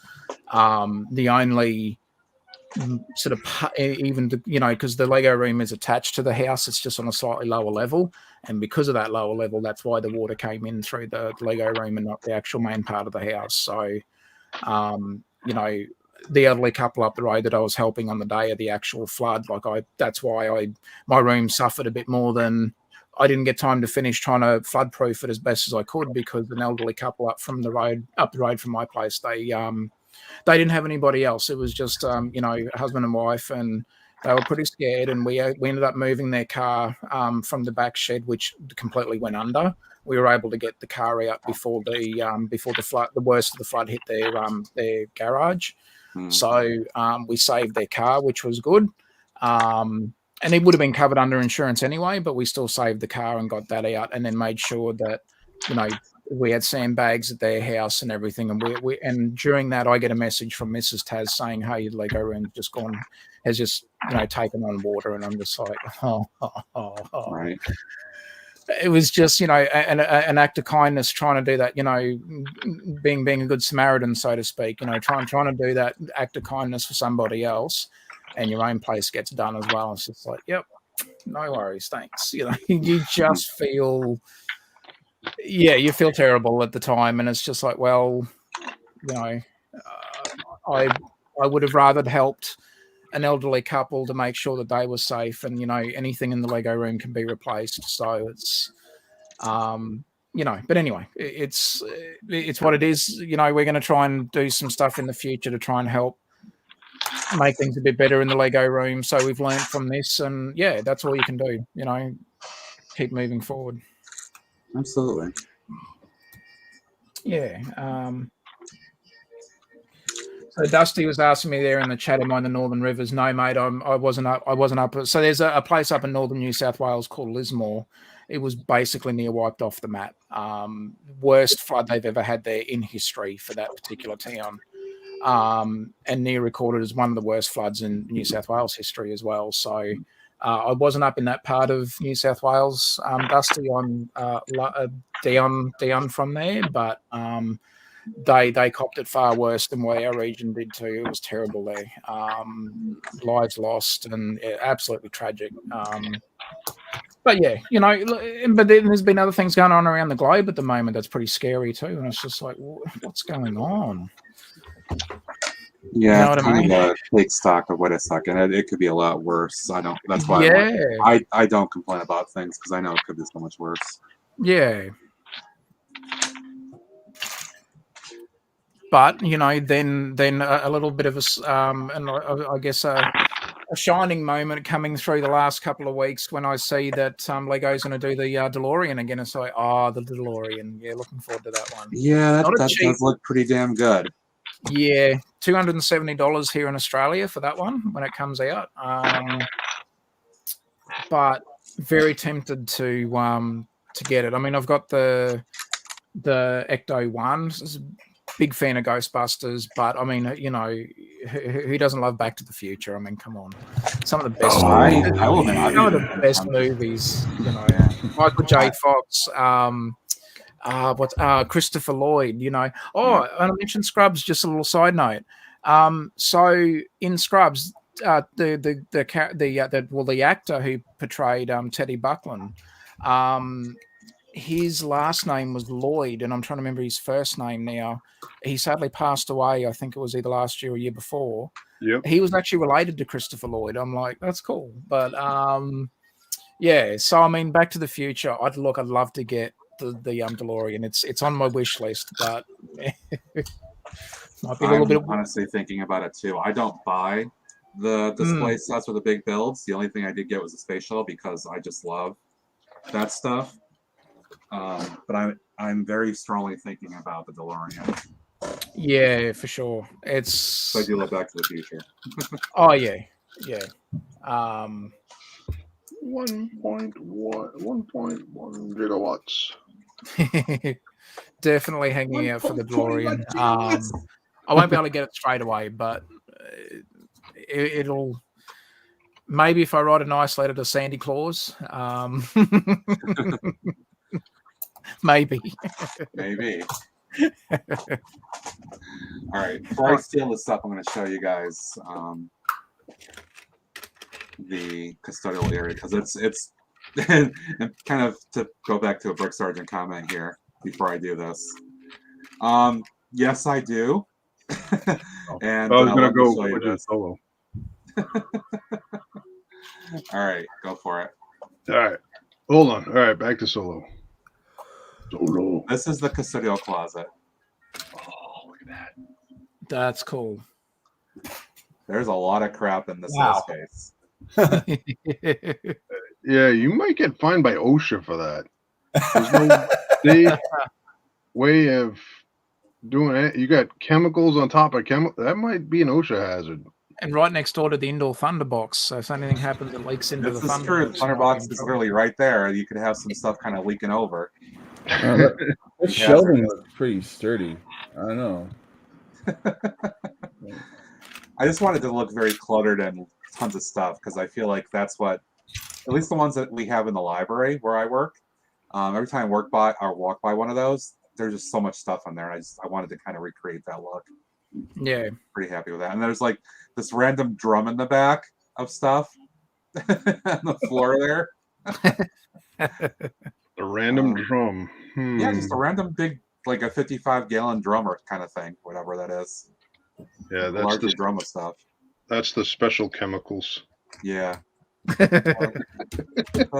The only sort of, even because the Lego room is attached to the house, it's just on a slightly lower level, and because of that lower level, that's why the water came in through the Lego room and not the actual main part of the house. So, the elderly couple up the road that I was helping on the day of the actual flood, that's why my room suffered a bit more than I didn't get time to finish trying to flood proof it as best as I could, because an elderly couple up the road from my place, they didn't have anybody else. It was just husband and wife, and they were pretty scared, and we ended up moving their car from the back shed, which completely went under. We were able to get the car out before the flood, the worst of the flood, hit their garage. So we saved their car, which was good. And it would have been covered under insurance anyway, but we still saved the car and got that out, and then made sure that, we had sandbags at their house and everything. And and during that, I get a message from Mrs. Taz saying, "Hey, your Lego room's has just taken on water," and I'm just like, oh. Right. it was just, an act of kindness, trying to do that, being a good Samaritan, so to speak, trying to do that act of kindness for somebody else, and your own place gets done as well. It's just like, yep, no worries, thanks. You just feel, you feel terrible at the time, and it's just like, well, I would have rather helped an elderly couple to make sure that they were safe, and anything in the Lego room can be replaced. So it's but anyway, it's what it is. We're going to try and do some stuff in the future to try and help make things a bit better in the Lego room. So we've learned from this, and that's all you can do. Keep moving forward. Absolutely. So Dusty was asking me there in the chat, am I in the Northern Rivers? No, mate, I wasn't up. So there's a place up in northern New South Wales called Lismore. It was basically near wiped off the map. Worst flood they've ever had there in history for that particular town. And near recorded as one of the worst floods in New South Wales history as well. So I wasn't up in that part of New South Wales, Dusty. I'm down from there, but they copped it far worse than what our region did too. It was terrible there. Lives lost, and absolutely tragic. But but then there's been other things going on around the globe at the moment that's pretty scary too. And it's just like, what's going on? Yeah, what I mean? Take stock of what it's like, and it could be a lot worse. That's why I don't complain about things, because I know it could be so much worse. Yeah. But then a little bit of and I guess a shining moment coming through the last couple of weeks when I see that Lego's going to do the DeLorean again, and so the DeLorean, looking forward to that one. Yeah, that does look pretty damn good. Yeah, $270 here in Australia for that one when it comes out. But very tempted to get it. I mean, I've got the Ecto one. Big fan of Ghostbusters, but I mean, who doesn't love Back to the Future? I mean, come on, some of the best. Some of the best movies. Michael J. Fox. Christopher Lloyd. And I mentioned Scrubs. Just a little side note. So in Scrubs, the actor who portrayed Teddy Buckland, his last name was Lloyd, and I'm trying to remember his first name now. He sadly passed away. I think it was either last year or year before. Yep. He was actually related to Christopher Lloyd. I'm like, that's cool. But so I mean, Back to the Future, I'd love to get the DeLorean. It's on my wish list, but might be a little bit. Honestly thinking about it too. I don't buy the display sets or the big builds. The only thing I did get was a space shuttle, because I just love that stuff. But I'm very strongly thinking about the DeLorean. Yeah, for sure. So I do love Back to the Future. Oh yeah. 1.1 gigawatts. Definitely hanging out for the DeLorean. I won't be able to get it straight away, but it'll. Maybe if I write a nice letter to Santa Claus. Maybe. All right. Before I steal this up, I'm going to show you guys the custodial area, because it's and kind of to go back to a Brick Sergeant comment here before I do this. Yes, I do. And I was going to go with the solo. All right, go for it. All right, hold on. All right, back to solo. This is the custodial closet. Oh, look at that. That's cool. There's a lot of crap in this little space. Yeah, you might get fined by OSHA for that. There's no safe way of doing it. You got chemicals on top of chemical. That might be an OSHA hazard. And right next door to the indoor Thunderbox. So if anything happens, it leaks into the Thunderbox. Thunderbox is literally right there. You could have some stuff kind of leaking over. This shelving looks pretty sturdy. I don't know. I just wanted to look very cluttered and tons of stuff, because I feel like that's what, at least the ones that we have in the library where I work, Every time I walk by one of those, there's just so much stuff on there. I wanted to kind of recreate that look. Yeah. Pretty happy with that. And there's like this random drum in the back of stuff on the floor there. A random drum. Yeah, just a random big, like a 55-gallon drummer kind of thing, whatever that is. Yeah, A that's larger the drum of stuff. that's the special chemicals. Yeah. So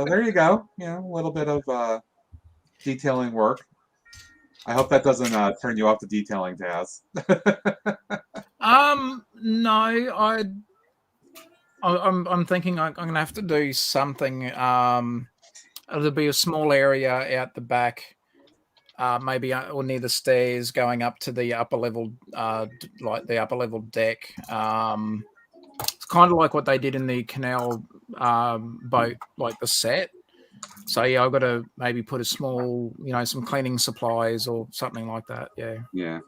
there you go. A little bit of detailing work. I hope that doesn't turn you off the detailing, Taz. No, I'm thinking I'm gonna have to do something. There'll be a small area out the back, maybe or near the stairs going up to the upper level, like the upper level deck. It's kind of like what they did in the canal boat, like the set. So yeah, I've got to maybe put a small, some cleaning supplies or something like that. Yeah. Yeah.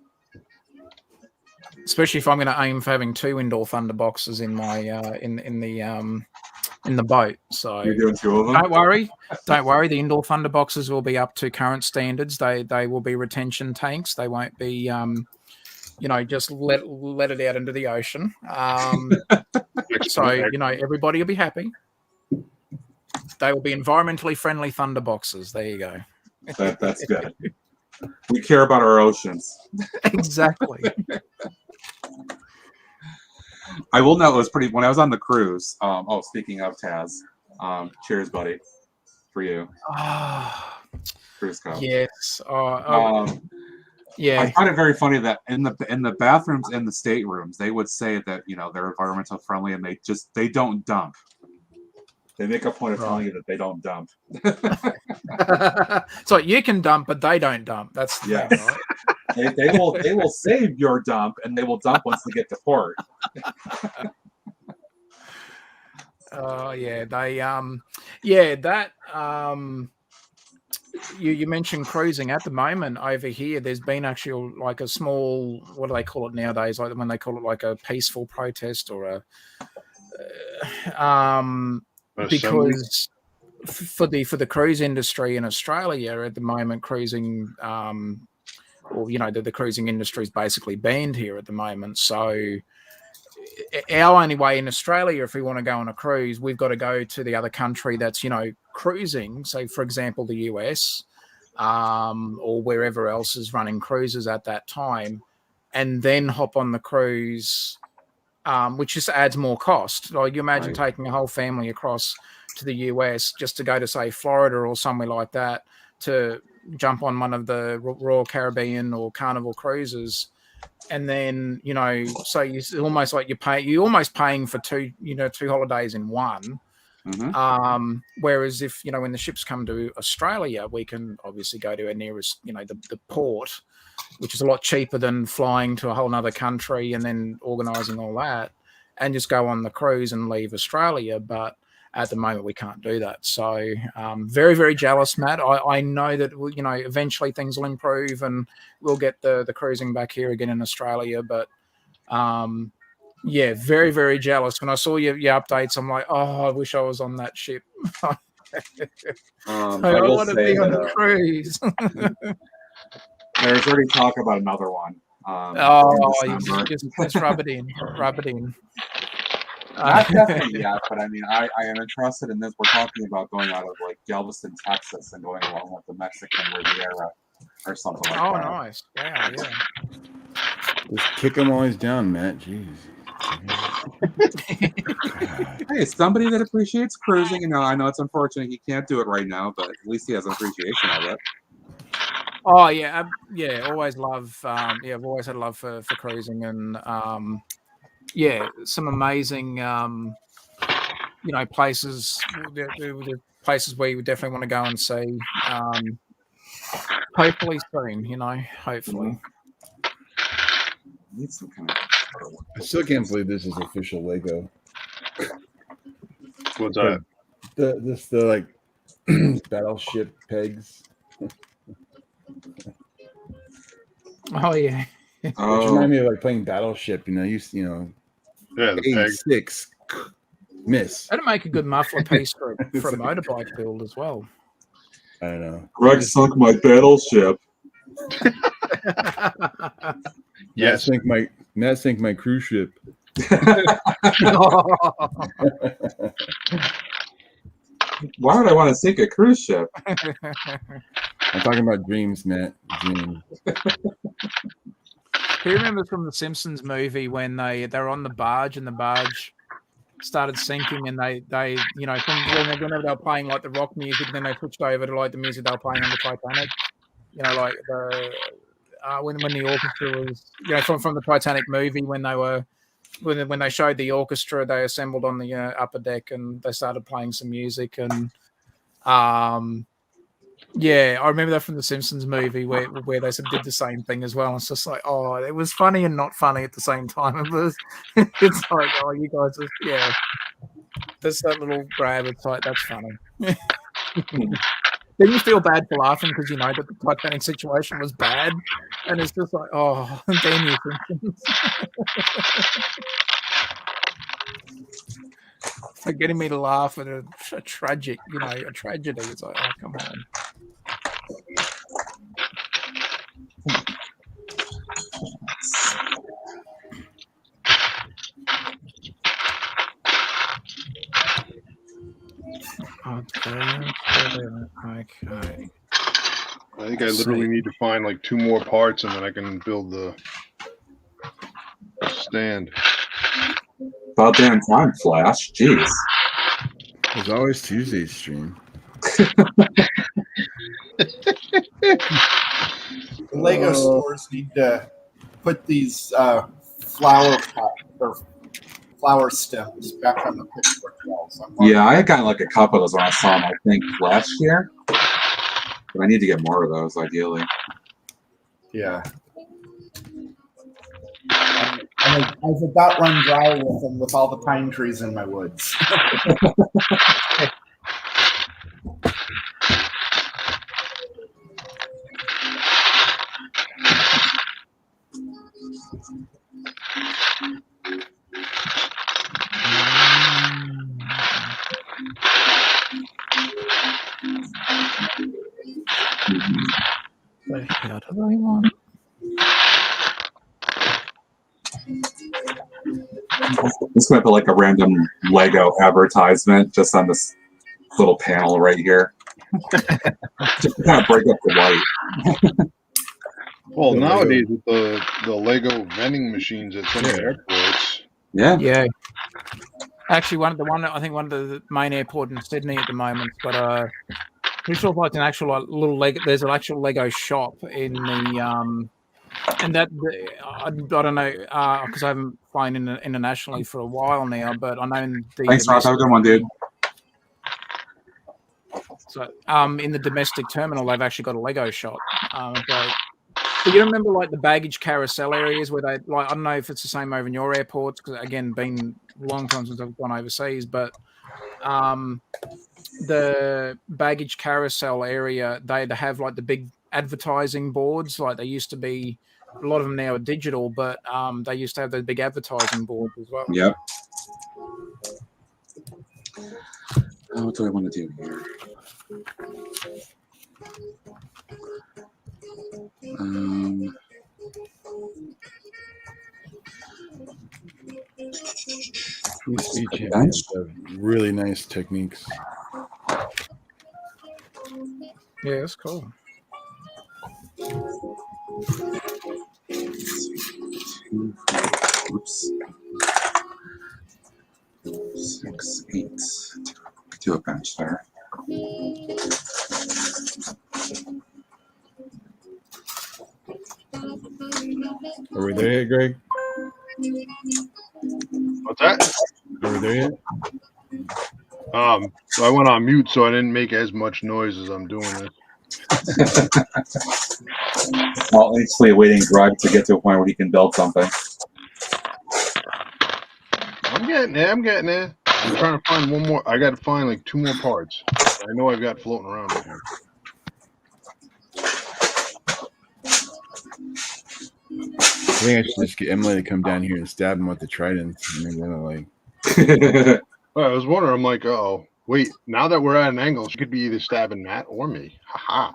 Especially if I'm going to aim for having 2 indoor thunder boxes in my in the boat. So You're doing 2 of them? don't worry. The indoor thunder boxes will be up to current standards. They will be retention tanks. They won't be just let it out into the ocean. So everybody will be happy. They will be environmentally friendly thunder boxes. There you go. That's good. We care about our oceans. Exactly. I will note it was pretty when I was on the cruise. Speaking of Taz, cheers, buddy, for you. Cruise cup. Yes. Yeah. I find it very funny that in the bathrooms in the staterooms, they would say that they're environmental friendly and they don't dump. They make a point of telling you that they don't dump. So you can dump, but they don't dump. That's the thing, right? They will save your dump and they will dump once they get to port. You mentioned cruising. At the moment over here, there's been actually like a small, what do they call it nowadays? Like when they call it like a peaceful protest or because for the cruise industry in Australia at the moment, cruising, the cruising industry is basically banned here at the moment. So our only way in Australia, if we want to go on a cruise, we've got to go to the other country that's cruising. So, for example, the US or wherever else is running cruises at that time, and then hop on the cruise. Which just adds more cost. Like you imagine taking a whole family across to the US just to go to, say, Florida or somewhere like that to jump on one of the Royal Caribbean or Carnival cruises. And then, so it's almost like you're almost paying for two holidays in one. Mm-hmm. Whereas if, when the ships come to Australia, we can obviously go to our nearest, the port, which is a lot cheaper than flying to a whole nother country and then organising all that and just go on the cruise and leave Australia. But at the moment, we can't do that. So very, very jealous, Matt. I know that, eventually things will improve and we'll get the cruising back here again in Australia. But very, very jealous. When I saw your updates, I'm like, I wish I was on that ship. I want to be on the cruise. There's already talk about another one. Just rub it in. Rub it in. Not definitely yet, but I mean, I am interested in this. We're talking about going out of like Galveston, Texas, and going along with the Mexican Riviera or something like that. Oh, nice. Yeah. Just kick them always down, Matt. Jeez. Hey, somebody that appreciates cruising. I know it's unfortunate he can't do it right now, but at least he has an appreciation of it. Oh yeah. Always love. I've always had a love for cruising and some amazing places. The places where you would definitely want to go and see. Hopefully soon. Hopefully. Need some kind of. I still can't believe this is official Lego. What's that? The like battleship pegs. Oh yeah. Which remind me of like playing Battleship. Yeah, the peg. 6 miss. That'd make a good muffler piece for a motorbike build as well. I don't know. Greg sunk my battleship. Yes. Matt sank my cruise ship. Why would I want to sink a cruise ship? I'm talking about dreams, Matt. Dreams. Who remembers from the Simpsons movie when they're on the barge and the barge started sinking and they whenever they were playing like the rock music, then they switched over to like the music they were playing on the Titanic. You know, like the when the orchestra was, you know, from the Titanic movie when they showed the orchestra, they assembled on the upper deck and they started playing some music and yeah, I remember that from the Simpsons movie where they did the same thing as well. It's just like, oh, it was funny and not funny at the same time. It was, it's like, oh, you guys are, yeah. There's that little grab. It's like, that's funny. Then you feel bad for laughing because you know that the Titanic situation was bad. And it's just like, oh, damn you, Simpsons. It's like getting me to laugh at a tragic, you know, a tragedy. It's like, oh, come on. Okay. I think I literally need to find like 2 more parts and then I can build the stand. About damn time, Flash. Jeez. There's always Tuesday's stream. Lego stores need to put these flower pots or flower stems back on the picture walls. Yeah, I got like a couple of those when I saw them, I think, last year. But I need to get more of those, ideally. Yeah. I've about run dry with them with all the pine trees in my woods. How do I want? This might be like a random Lego advertisement just on this little panel right here. Just to kind of break up the light. Well, nowadays with the Lego vending machines at some airports. Yeah. Yeah. Actually, one of the main airport in Sydney at the moment, but it's sort of like an actual little Lego. There's an actual Lego shop in the and that I don't know because I haven't flown internationally for a while now, but I know in the Thanks, Ross. Have a good one, dude. So in the domestic terminal, they've actually got a Lego shop. But you remember like the baggage carousel areas where they like, I don't know if it's the same over in your airports because again, been a long time since I've gone overseas, but the baggage carousel area, they have like the big advertising boards. Like they used to be, a lot of them now are digital, but they used to have those big advertising boards as well. Yep. What do I want to do here? Each have really nice techniques. Yeah, that's cool. Oops. 6, 8. Do a bench there. Are we there yet, Greg? What's that? Are we there yet? So I went on mute, so I didn't make as much noise as I'm doing this. Well, actually waiting Greg to get to a point where he can build something. I'm getting there. I'm trying to find one more. I got to find like 2 more parts. I know I've got floating around in here. I think I should just get Emily to come down here and stab him with the trident. And then like. I was wondering. I'm like, oh, Wait, now that we're at an angle, she could be either stabbing Matt or me. Haha.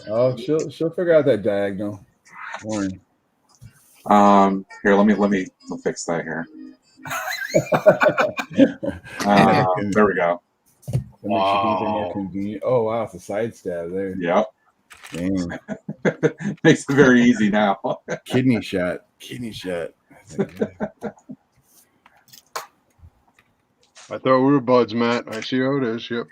Oh, she'll figure out that diagonal. Warren. Here, let me fix that here. There we go. That makes you think they're more convenient. Oh wow, it's a side stab there. Yep. Dang. Makes it very easy now. Kidney shot. Kidney shot. I thought we were buds, Matt. I see how it is. Yep.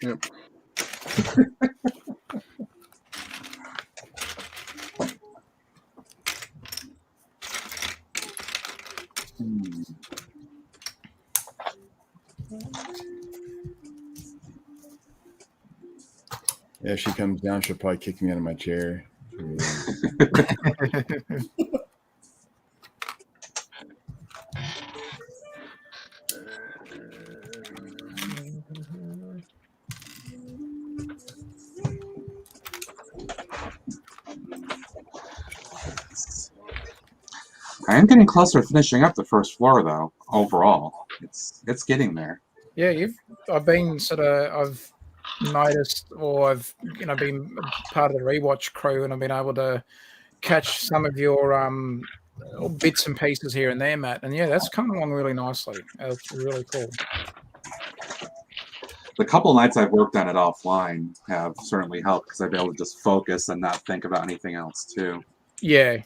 Yeah, if she comes down, she'll probably kick me out of my chair. I am getting closer to finishing up the first floor, though. Overall, it's getting there. Yeah, I've noticed, or I've been part of the rewatch crew, and I've been able to catch some of your bits and pieces here and there, Matt. And yeah, that's coming along really nicely. It's really cool. The couple nights I've worked on it offline have certainly helped because I've been able to just focus and not think about anything else too. Yeah.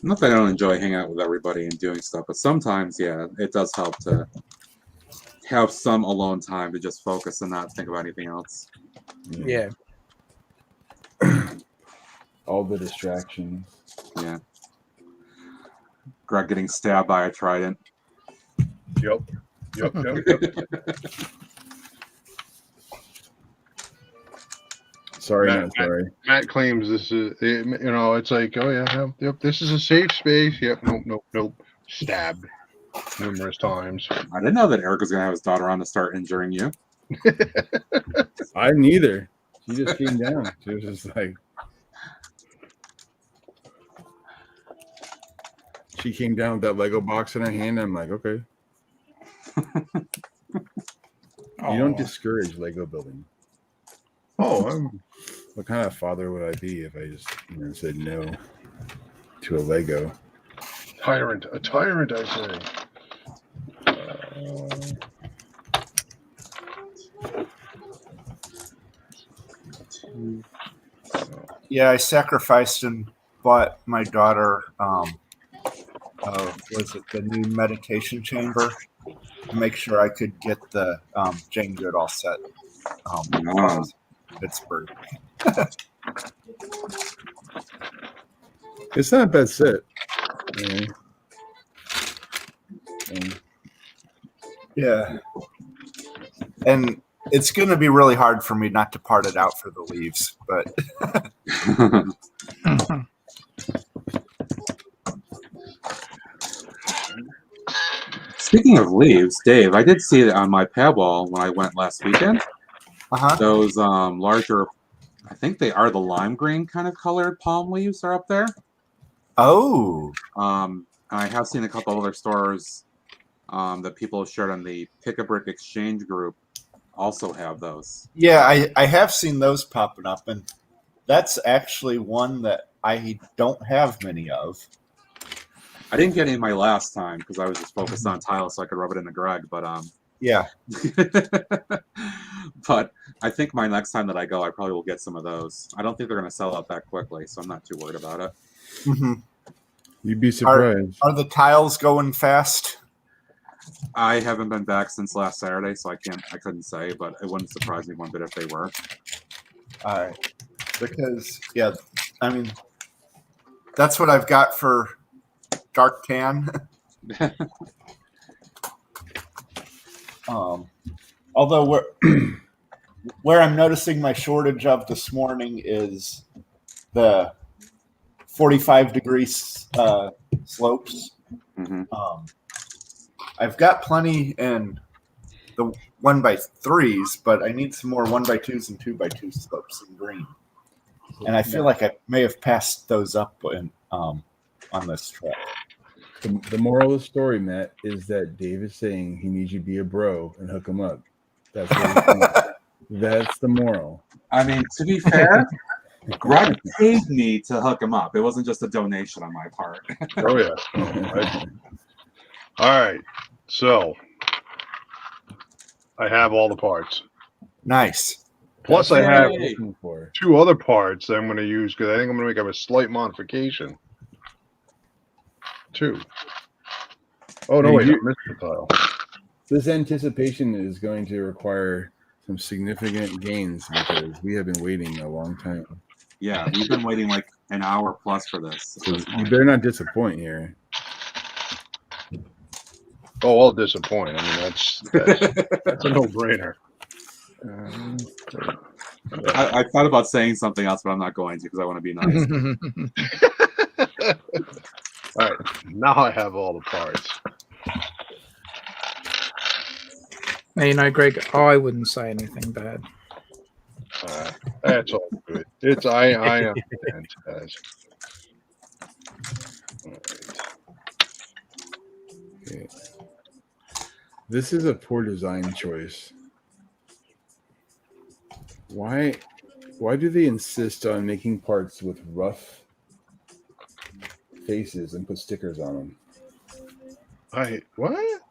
Not that I don't enjoy hanging out with everybody and doing stuff, but sometimes, yeah, it does help to have some alone time to just focus and not think about anything else. Yeah. All the distractions. Yeah. Greg getting stabbed by a trident. Yep. Sorry, Matt, not sorry. Matt claims this is, it's like, oh yeah, yep, this is a safe space. Yep, nope. Stabbed numerous times. I didn't know that Eric was going to have his daughter on to start injuring you. I neither. She just came down. She was just like, she came down with that Lego box in her hand. I'm like, okay. You don't discourage Lego building. Oh, What kind of father would I be if I just said no to a Lego? a tyrant, I say. Yeah, I sacrificed and bought my daughter. Was it the new meditation chamber to make sure I could get the Jane Good all set? Pittsburgh. It's not a bad set. Yeah. And it's going to be really hard for me not to part it out for the leaves, but Speaking of leaves, Dave, I did see it on my pad wall when I went last weekend. Those larger, I think they are the lime green kind of colored palm leaves are up there. Oh. I have seen a couple other stores that people have shared on the Pick a Brick Exchange group also have those. Yeah, I have seen those popping up, and that's actually one that I don't have many of. I didn't get any my last time because I was just focused on tile so I could rub it into Greg, but yeah. But I think my next time that I go, I probably will get some of those. I don't think they're going to sell out that quickly, so I'm not too worried about it. Mm-hmm. You'd be surprised. Are the tiles going fast? I haven't been back since last Saturday, so I couldn't say, but it wouldn't surprise me one bit if they were. All right. Because, yeah, I mean, that's what I've got for dark tan. Although where I'm noticing my shortage of this morning is the 45 degrees slopes. Mm-hmm. I've got plenty in the 1x3s, but I need some more 1x2s and 2x2 slopes in green. and I feel like I may have passed those up on this trip. The moral of the story, Matt, is that Dave is saying he needs you to be a bro and hook him up. That's that's the moral. I mean, to be fair, Greg paid me to hook him up. It wasn't just a donation on my part. Oh yeah. All right. So I have all the parts. Nice. Plus, That's I what have I'm looking for. 2 other parts that I'm going to use because I think I'm going to make up a slight modification. 2. Oh no! Hey, Wait, I missed the tile. This anticipation is going to require some significant gains because we have been waiting a long time. Yeah, we've been waiting like an hour plus for this. So you better not disappoint here. Oh, I'll disappoint. I mean, that's a no-brainer. I thought about saying something else, but I'm not going to because I want to be nice. All right, now I have all the parts. Now, you know, Greg, I wouldn't say anything bad. That's all good. I understand, guys. All right. Okay. This is a poor design choice. Why do they insist on making parts with rough faces and put stickers on them? What?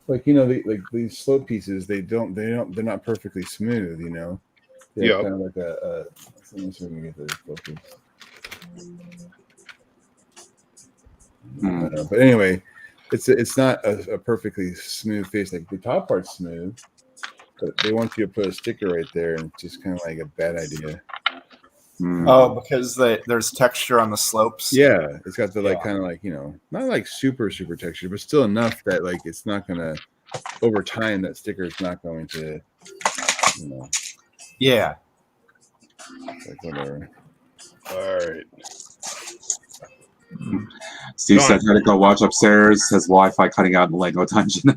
Like, you know, like these slope pieces, they're not perfectly smooth, you know. They're Yeah. kind of like a let me see if we can get the focus. But anyway, it's not a perfectly smooth face. Like the top part's smooth, but they want you to put a sticker right there, and it's just kind of like a bad idea. Oh, because there's texture on the slopes. Yeah, it's got the like kind of like, you know, not like super texture, but still enough that like it's not gonna over time that sticker is not going to, you know. Yeah. Like whatever. All right. Steve said he had to go watch upstairs. His Wi-Fi cutting out in the Lego dungeon.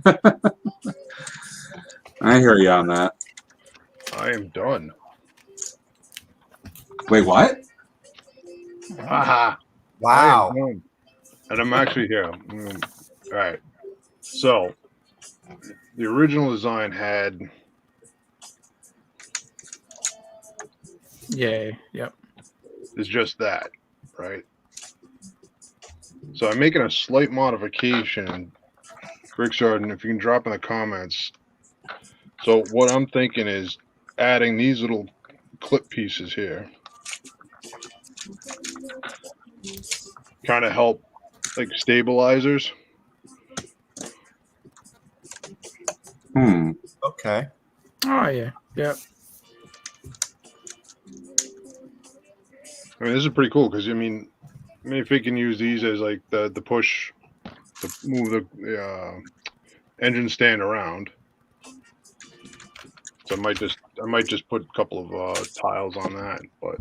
I hear you on that. I am done. Wait, what? Aha. Wow. I am done. And I'm actually here. All right. So the original design had Yep. is just that, right? So I'm making a slight modification. Brickshard, if you can drop in the comments. So what I'm thinking is adding these little clip pieces here. Kind of help like stabilizers. Okay. Oh yeah. Yep. I mean, this is pretty cool because I mean, if we can use these as like the push to move the engine stand around. So I might just put a couple of tiles on that, but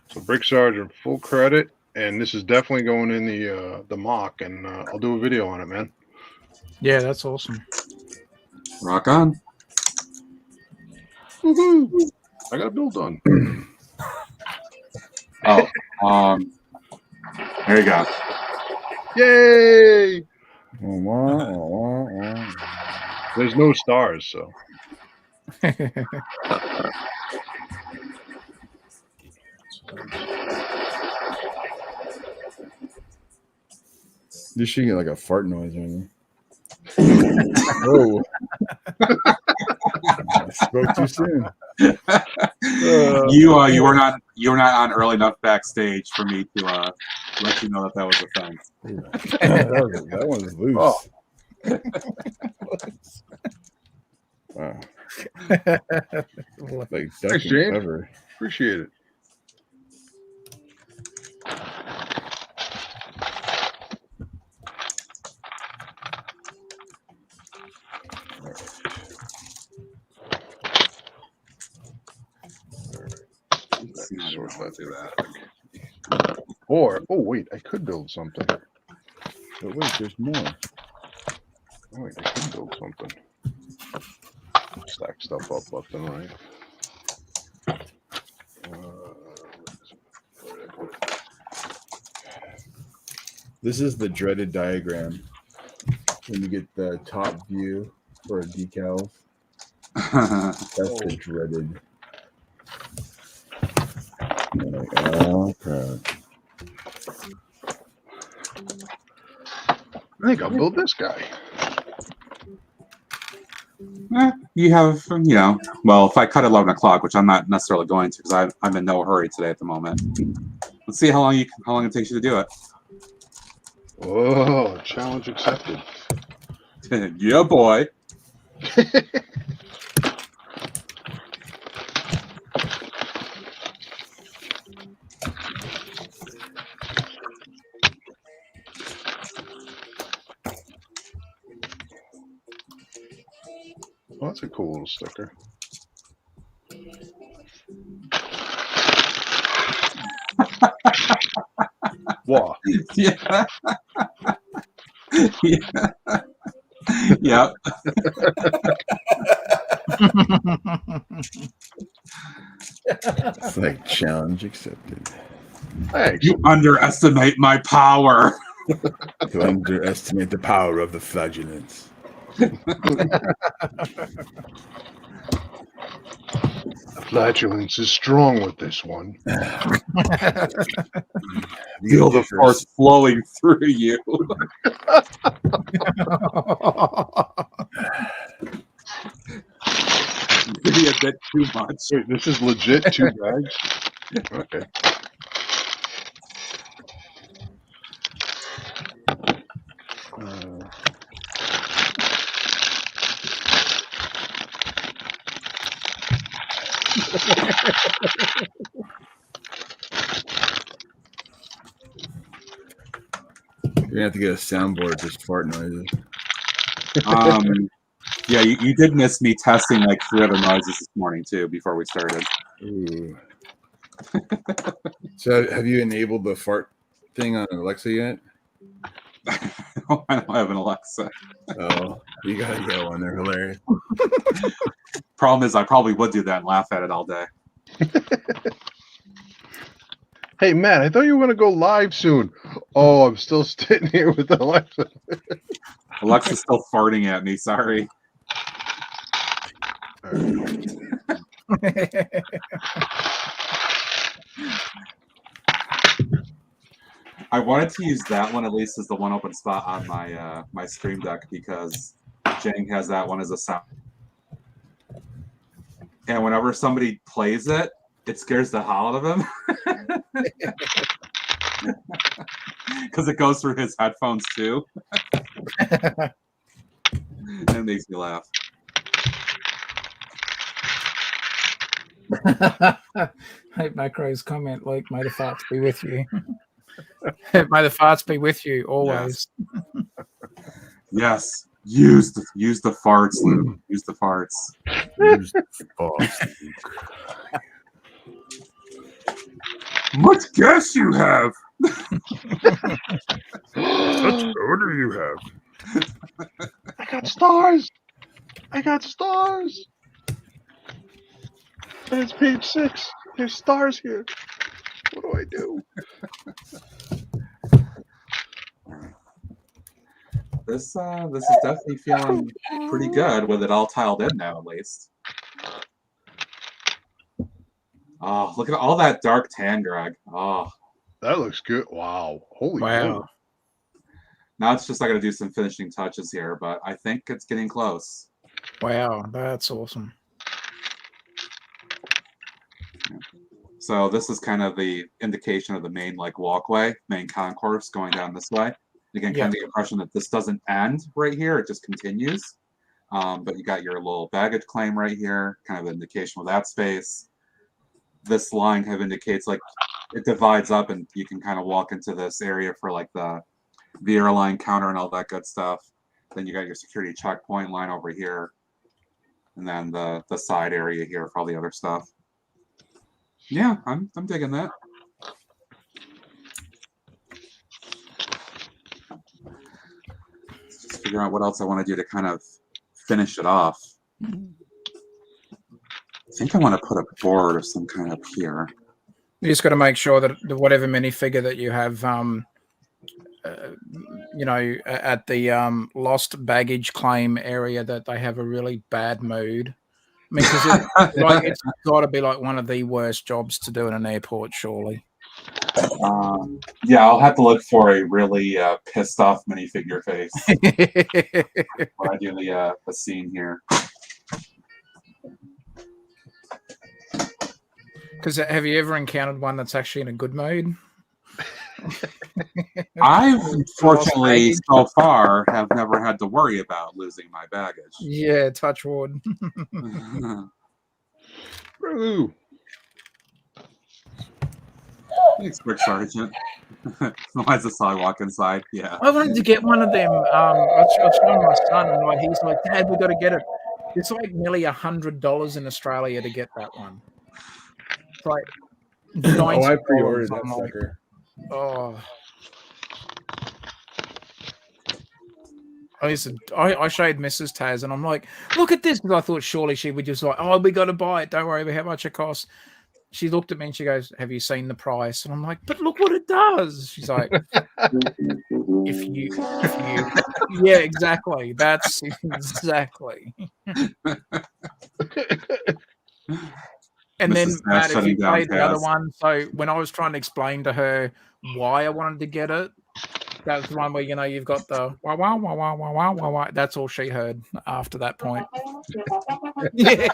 so Brick Sergeant, full credit, and this is definitely going in the mock, and I'll do a video on it, man. Yeah, that's awesome. Rock on. Woohoo! I got a build done. Oh, there you go. Yay! There's no stars, so. You should get like a fart noise or anything. Whoa. I spoke too soon. You were not on early enough backstage for me to let you know that was a thing. that one's loose. Oh. Wow. Like duck Thanks, and James. cover. Appreciate it. Let's do that. Or, oh wait, I could build something. But wait, there's more. Oh wait, I could build something. stack stuff up left and right. This is the dreaded diagram when you get the top view for a decal. That's the dreaded. Oh crap! I think I'll build this guy. You have, well, if I cut at 11 o'clock, which I'm not necessarily going to because I'm in no hurry today at the moment. Let's see how long it takes you to do it. Oh, challenge accepted. Yeah, boy. Well, that's a cool little sticker. Wow. Yeah. Yeah. Yep. It's like challenge accepted. Thanks. You underestimate my power. To underestimate the power of the flagellants. The flatulence is strong with this one. Feel the force flowing through you. Maybe a bit too much. Wait, this is legit 2 bags? Okay. You're gonna have to get a soundboard just fart noises. Yeah, you did miss me testing like 3 other noises this morning too before we started. Ooh. So have you enabled the fart thing on Alexa yet? I don't have an Alexa. Oh, you gotta get one. They're hilarious. Problem is, I probably would do that and laugh at it all day. Hey, Matt, I thought you were going to go live soon. Oh, I'm still sitting here with Alexa. Alexa's still farting at me. Sorry. I wanted to use that one at least as the one open spot on my my Stream Deck because Jang has that one as a sound. And whenever somebody plays it, it scares the hell out of him. Because it goes through his headphones too. And it makes me laugh. Hey, Macro's comment, Luke, may the farts be with you. May the farts be with you always. Yes. Use the farts, Luke. Use the farts. Use the farts. Much gas you have. What order you have? I got stars. I got stars. That's page 6. There's stars here. What do I do? This is definitely feeling pretty good with it all tiled in now, at least. Oh, look at all that dark tan, Greg. Oh, That looks good. Wow. Holy Wow. moly. now it's just I got to do some finishing touches here, but I think it's getting close. Wow, that's awesome. So this is kind of the indication of the main walkway, main concourse going down this way. Again, kind of the impression that this doesn't end right here; it just continues. But you got your little baggage claim right here, kind of an indication of that space. This line kind of indicates it divides up, and you can kind of walk into this area for the airline counter and all that good stuff. Then you got your security checkpoint line over here, and then the side area here for all the other stuff. Yeah, I'm digging that. Let's just figure out what else I want to do to kind of finish it off. think I want to put a board of some kind up here. You just got to make sure that whatever minifigure that you have, at the lost baggage claim area, that they have a really bad mood. I mean, because it's got to be like one of the worst jobs to do in an airport, surely. Yeah, I'll have to look for a really pissed off minifigure face when I do the scene here. Because have you ever encountered one that's actually in a good mood? I've fortunately so far have never had to worry about losing my baggage. Yeah, touch wood. Woo. Thanks, Quick Sergeant. Why is this how I walk inside? Yeah. I wanted to get one of them. I was showing my son, and like he's like, "Dad, we got to get it." It's like nearly $100 in Australia to get that one. It's like $90. I pre-ordered that I'm like, sucker. oh. I showed Mrs. Taz, and I'm like, "Look at this," because I thought surely she would just like, "Oh, we got to buy it. Don't worry about how much it costs." She looked at me and she goes, "Have you seen the price?" And I'm like, "But look what it does." She's like, if you, yeah, exactly. That's exactly. And then, Matt, if you played the other one, so when I was trying to explain to her why I wanted to get it, that was the one where, you've got the wah, wah, wah, wah, wah, wah, wah, wah. That's all she heard after that point. Yeah.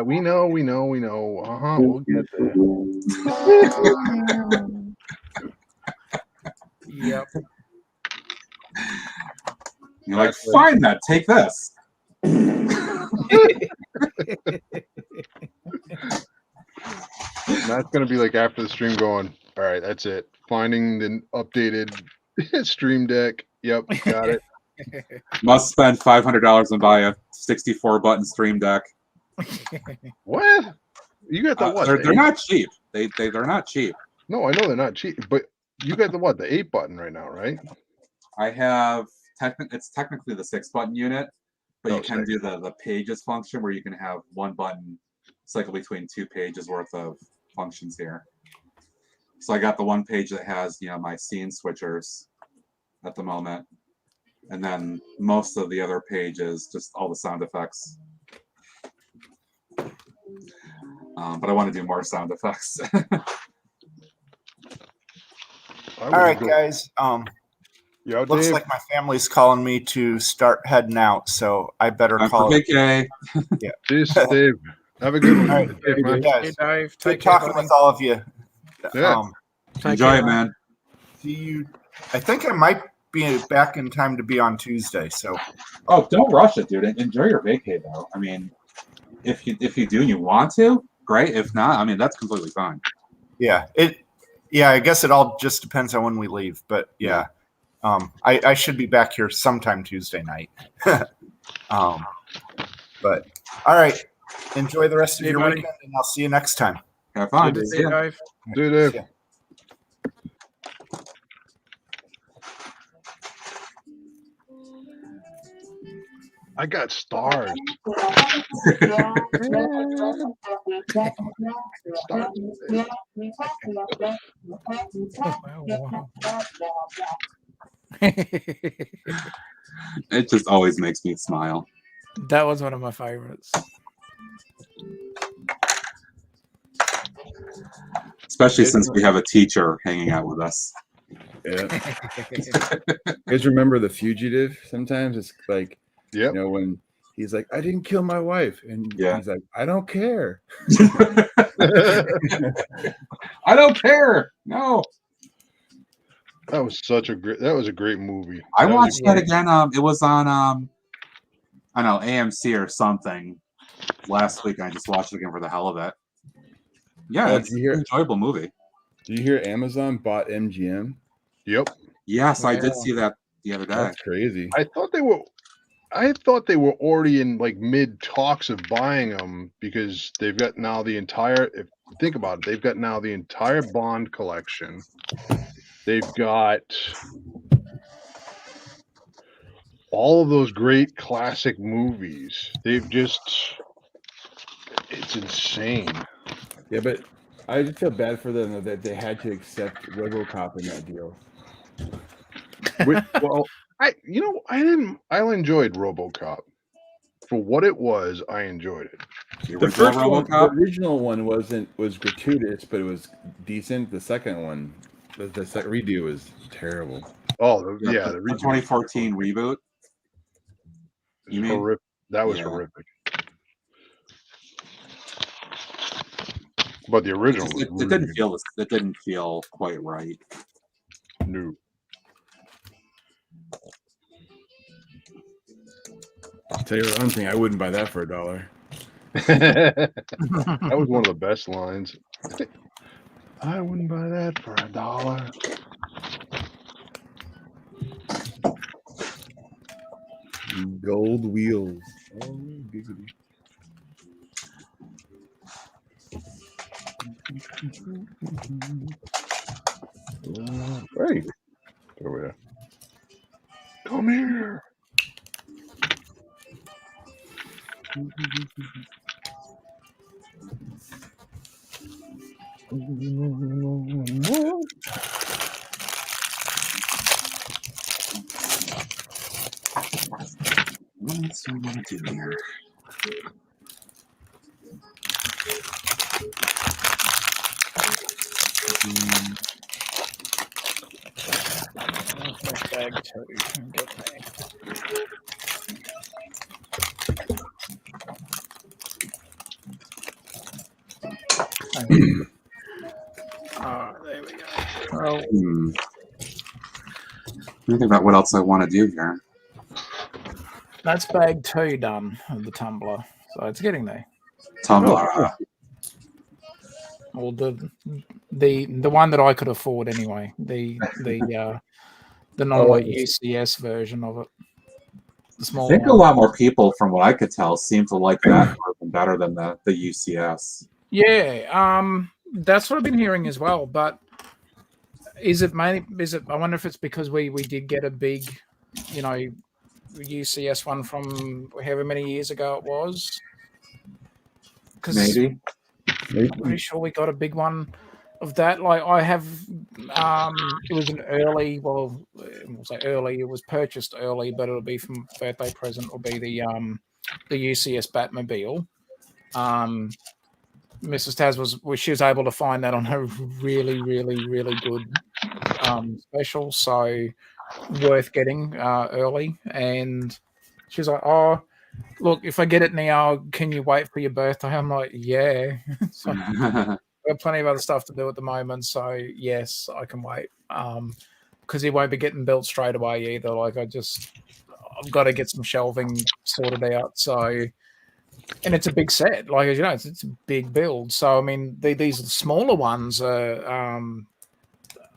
We know. We'll get there. Yep. You're like, find that. Take this. That's gonna be like after the stream going, all right, that's it. Finding the updated stream deck. Yep, got it. Must spend $500 and buy a 64-button stream deck. What? You got the what? They're not cheap. They're not cheap. No, I know they're not cheap, but you got the what? The 8 button right now, right? I have it's technically the 6-button unit, but you can 6. do the pages function where you can have one button cycle between 2 pages worth of functions here. So I got the one page that has my scene switchers at the moment, and then most of the other pages just all the sound effects. But I want to do more sound effects. All right, guys. Yo, looks Dave. like my family's calling me to start heading out, so I better call it. Yeah. Cheers, Dave. Have a good one. All right, Hey, Dave. Good talking with all of you. Yeah. Enjoy it, man. See you. I think I might be back in time to be on Tuesday. So. Oh, don't rush it, dude. Enjoy your vacay, though. I mean, if you do and you want to, great. If not, I mean, that's completely fine. Yeah. I guess it all just depends on when we leave. But yeah. I should be back here sometime Tuesday night. But all right. Enjoy the rest of your weekend, and I'll see you next time. Have fun. See you, Dave. See you, Dave. I got stars. It just always makes me smile. That was one of my favorites. Especially since we have a teacher hanging out with us. Yeah. You guys remember the Fugitive? Sometimes it's like, yep. When he's like, I didn't kill my wife. And he's like, I don't care. I don't care. No. That was a great movie. I watched that again. It was on I don't know, AMC or something last week. I just watched it again for the hell of it. Yeah, it's an enjoyable movie. Do you hear Amazon bought MGM? Yep. Yes, I did see that the other day. That's crazy. I thought they were already in like mid talks of buying them because they've got now the entire. If you think about it, they've got now the entire Bond collection. They've got all of those great classic movies. They've just, it's insane. Yeah, but I just feel bad for them that they had to accept RoboCop in that deal. Well, I enjoyed RoboCop for what it was. I enjoyed it. The first one, the original one was gratuitous, but it was decent. The second one, the second redo was terrible. Oh, the 2014 reboot. You mean? Horrific. That was horrific. But the original, it didn't feel quite right. No. I'll tell you one thing: I wouldn't buy that for $1. That was one of the best lines. I wouldn't buy that for $1. Gold wheels. Oh, giggity. Hey, over here. Come here. What else do we want to do here? Bag two. Get there. There we go. Think about what else I want to do here. That's bag two done of the tumbler, so it's getting there. Tumbler. Well, the one that I could afford anyway. The non-UCS version of it. The small I think one. a lot more people, from what I could tell, seem to like that version better than the UCS. Yeah, that's what I've been hearing as well. But is it? I wonder if it's because we did get a big, UCS one from however many years ago it was. Maybe. I'm pretty sure we got a big one of that. Like I have, it was an early. Well, we'll say early. It was purchased early, but it'll be from birthday present. Will be the UCS Batmobile. Mrs. Taz she was able to find that on a really, really, really good special, so worth getting early. And she was like, "Oh, look, if I get it now, can you wait for your birthday?" I'm like, "Yeah." So I've got plenty of other stuff to do at the moment, so yes, I can wait. Because it won't be getting built straight away either. Like I've got to get some shelving sorted out. So. And it's a big set, like as you know, it's a big build. So I mean, these smaller ones are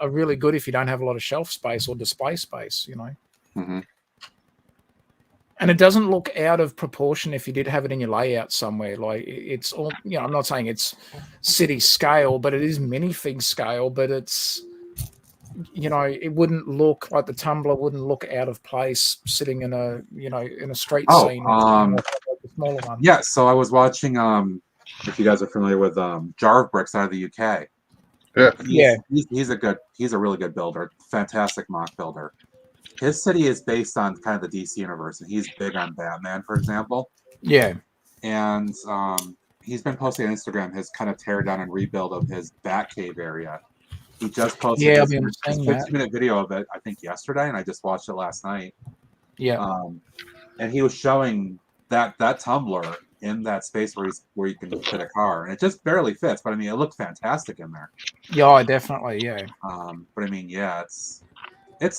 really good if you don't have a lot of shelf space or display space, Mm-hmm. And it doesn't look out of proportion if you did have it in your layout somewhere. Like it's all, I'm not saying it's city scale, but it is minifig scale. But it's, it wouldn't look like the tumbler wouldn't look out of place sitting in a street scene. The smaller one. Yeah, so I was watching. If you guys are familiar with Jar of Bricks out of the UK. He's a really good builder. Fantastic mock builder. His city is based on kind of the DC universe, and he's big on Batman, for example. Yeah. And he's been posting on Instagram his kind of tear down and rebuild of his Batcave area. He just posted his 15-minute video of it, I think, yesterday, and I just watched it last night. Yeah. And he was showing that tumbler in that space where you can fit a car, and it just barely fits. But I mean, it looked fantastic in there. Yeah, definitely. Yeah. But I mean, yeah, it's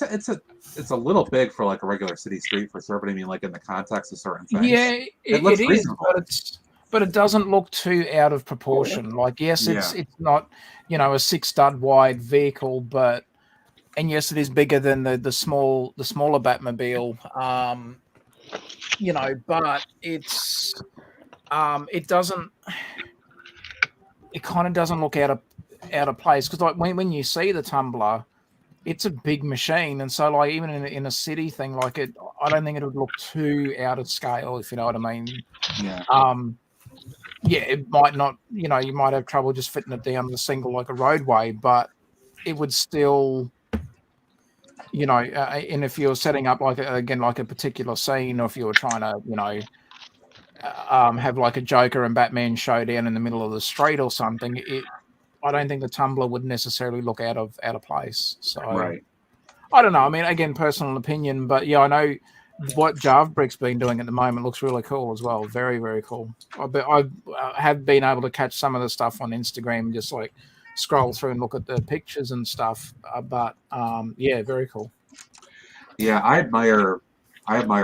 a little big for like a regular city street for sure. But I mean, like in the context of certain things, yeah, it looks reasonable. But it doesn't look too out of proportion. Like, yes, it's not, a 6-stud wide vehicle, and yes, it is bigger than the smaller Batmobile. But it's it kind of doesn't look out of place, because like when you see the tumbler, it's a big machine, and so like even in a city thing like it, I don't think it would look too out of scale, if you know what I mean. Yeah. Yeah, it might not, you know, you might have trouble just fitting it down the single like a roadway, but it would still, you know, and if you're setting up like like a particular scene, or if you were trying to, you know, have like a Joker and Batman showdown in the middle of the street or something, I don't think the tumbler would necessarily look out of place. So Right. I don't know. I mean, again, personal opinion, but yeah, I know what Jarvbrick's been doing at the moment looks really cool as well. Very, very cool. I have been able to catch some of the stuff on Instagram, just like scroll through and look at the pictures and stuff. But yeah, very cool. Yeah, I admire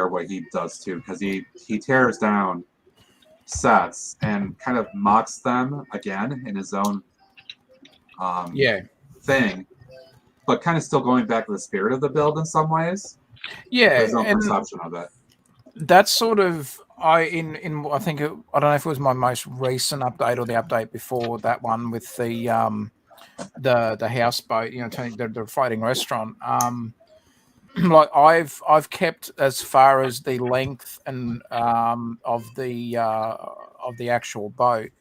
what he does too, because he tears down sets and kind of mocks them again in his own Yeah. thing, but kind of still going back to the spirit of the build in some ways. Yeah, His own and perception of it. that's sort of I think I don't know if it was my most recent update or the update before that one with the houseboat, you know, the floating restaurant. Like I've kept as far as the length and of the actual boat.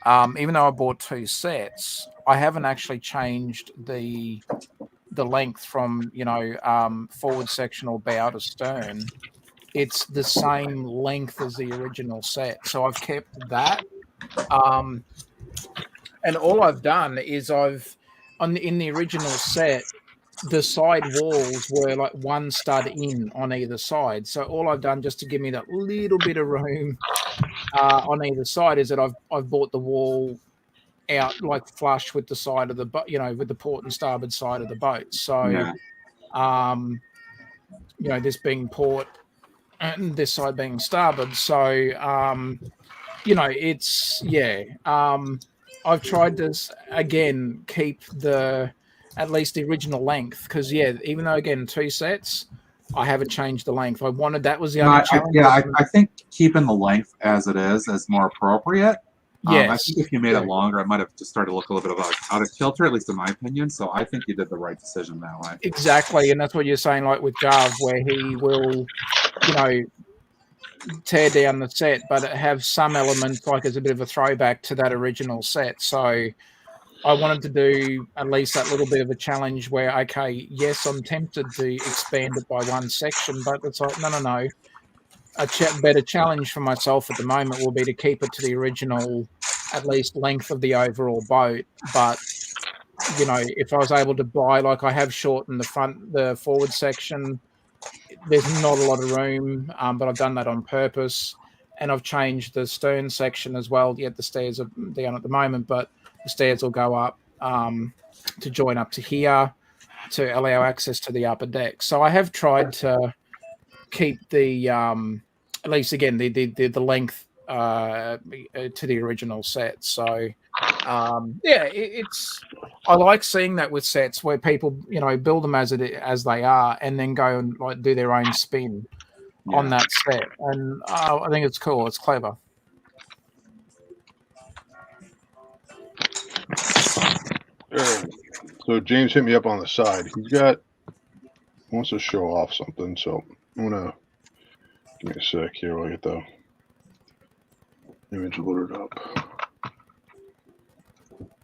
Even though I bought 2 sets, I haven't actually changed the length from, you know, forward section or bow to stern. It's the same length as the original set, so I've kept that. And all I've done is in the original set, the side walls were like one stud in on either side. So all I've done, just to give me that little bit of room on either side, is that I've brought the wall out like flush with the side of the boat, you know, with the port and starboard side of the boat. So, Yeah. You know, this being port and this side being starboard. So, you know, it's I've tried to again keep at least the original length, because even though again 2 sets, I haven't changed the length. That was the No, only challenge. I think keeping the length as it is more appropriate. I Yes. think if you made it longer, it might have just started to look a little bit out of kilter, at least in my opinion. So I think you did the right decision that way. Exactly, and that's what you're saying, like with Jarv, where he will, you know, tear down the set, but have some elements like as a bit of a throwback to that original set. So I wanted to do at least that little bit of a challenge where, okay, yes, I'm tempted to expand it by one section, but it's like, no. A better challenge for myself at the moment will be to keep it to the original, at least length of the overall boat. But, you know, if I was able to buy, like I have shortened the forward section, there's not a lot of room, but I've done that on purpose. And I've changed the stern section as well. Yet the stairs are down at the moment, but the stairs will go up to join up to here to allow access to the upper deck. So I have tried to keep the at least again the length to the original set. So it's I like seeing that with sets where people, you know, build them as they are, and then go and like do their own spin on that set. And I think it's cool. It's clever. So James hit me up on the side. Wants to show off something. So I'm gonna give me a sec here while I get the image loaded up.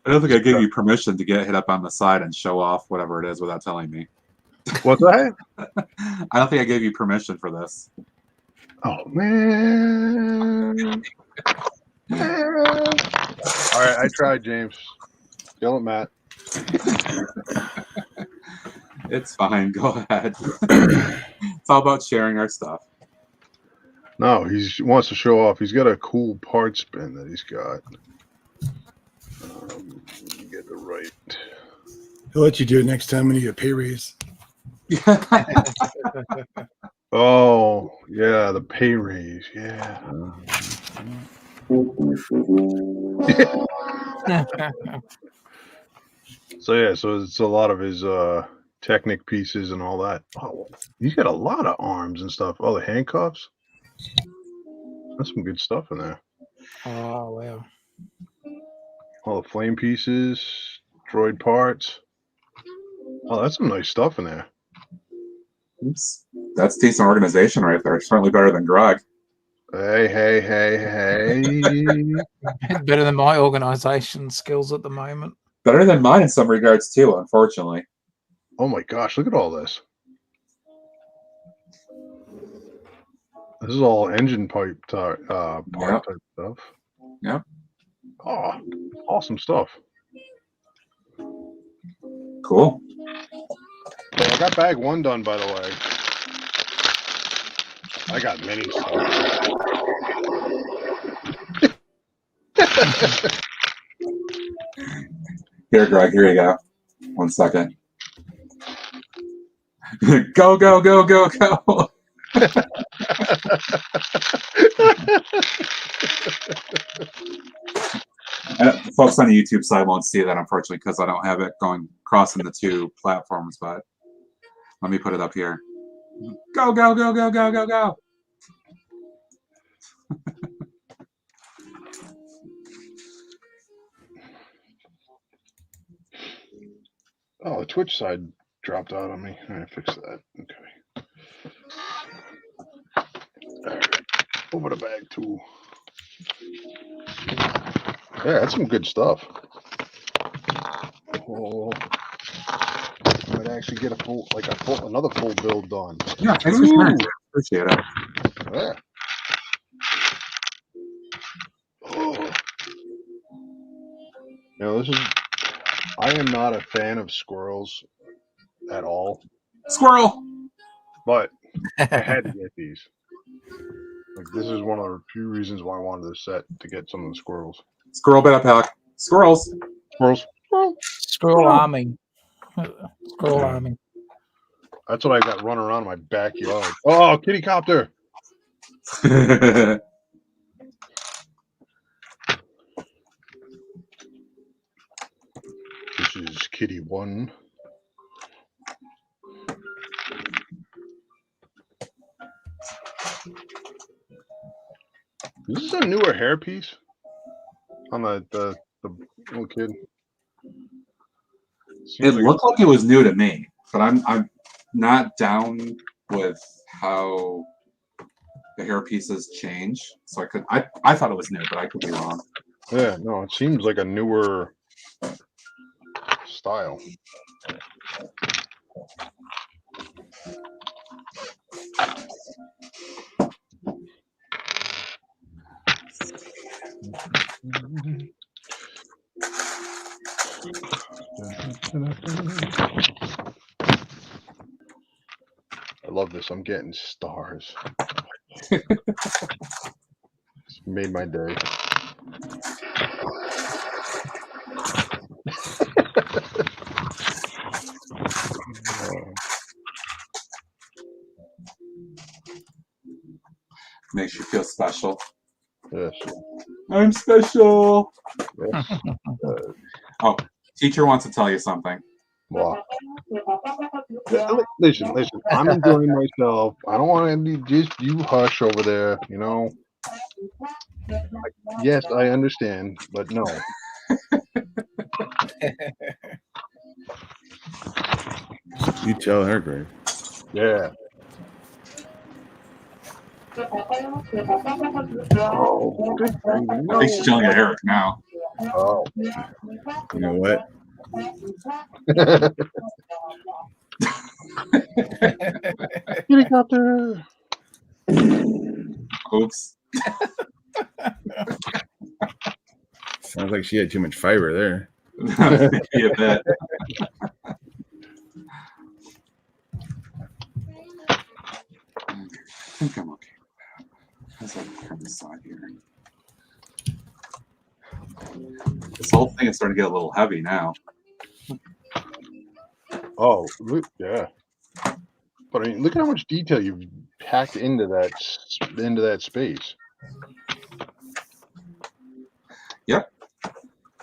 I don't think I gave you permission to get hit up on the side and show off whatever it is without telling me. What's that? I don't think I gave you permission for this. Oh man. All right, I tried, James. Yell at Matt. It's fine. Go ahead. It's all about sharing our stuff. No, he wants to show off. He's got a cool part spin that he's got. Get the right. He'll let you do it next time when you get a pay raise. Oh, yeah, the pay raise. Yeah. So it's a lot of his Technic pieces and all that. Oh, he's got a lot of arms and stuff. Oh, the handcuffs. That's some good stuff in there. Oh wow. All the flame pieces, droid parts. Oh, that's some nice stuff in there. Oops. That's decent organization right there. Certainly better than Greg. Hey. Better than my organisation skills at the moment. Better than mine in some regards too, unfortunately. Oh my gosh, look at all this. This is all engine pipe part type stuff. Yep. Oh, awesome stuff. Cool. So I got bag 1 done, by the way. I got many stuff. Here, Greg, here you go. 1 second. Go, go, go, go, go. And folks on the YouTube side won't see that, unfortunately, because I don't have it crossing the 2 platforms, but let me put it up here. Go, go, go, go, go, go, go. Oh, the Twitch side dropped out on me. All right, fix that. Okay. All right. Over to bag 2. Yeah, that's some good stuff. Oh, might actually get another full build done. Yeah, thanks for sharing. Appreciate it. Yeah. Oh. I am not a fan of squirrels at all, Squirrel. but I had to get these. Like, this is one of the few reasons why I wanted this set, to get some of the squirrels. Squirrel backpack. Squirrels. Squirrels. Squirrel army. Squirrel army. That's what I got running around in my backyard. Oh, kitty copter. This is kitty 1. Is this a newer hairpiece on the little kid? It looked like it was new to me, but I'm not down with how the hair pieces change. So I thought it was new, but I could be wrong. Yeah, no, it seems like a newer style. I love this. I'm getting stars. It's made my day. Makes you feel special. Yes. I'm special. Yes. Oh, teacher wants to tell you something. Well, listen. I'm enjoying myself. I don't want to just you hush over there. You know. Yes, I understand, but no. You tell her, Greg. Yeah. Oh, good. I think she's yelling at Eric now. Oh. You know what? Helicopter. Oops. Sounds like she had too much fiber there. Maybe a bit. I think I'm okay with that. How's that from the side here? This whole thing is starting to get a little heavy now. Oh, yeah. But I mean, look at how much detail you've packed into that space. Yep.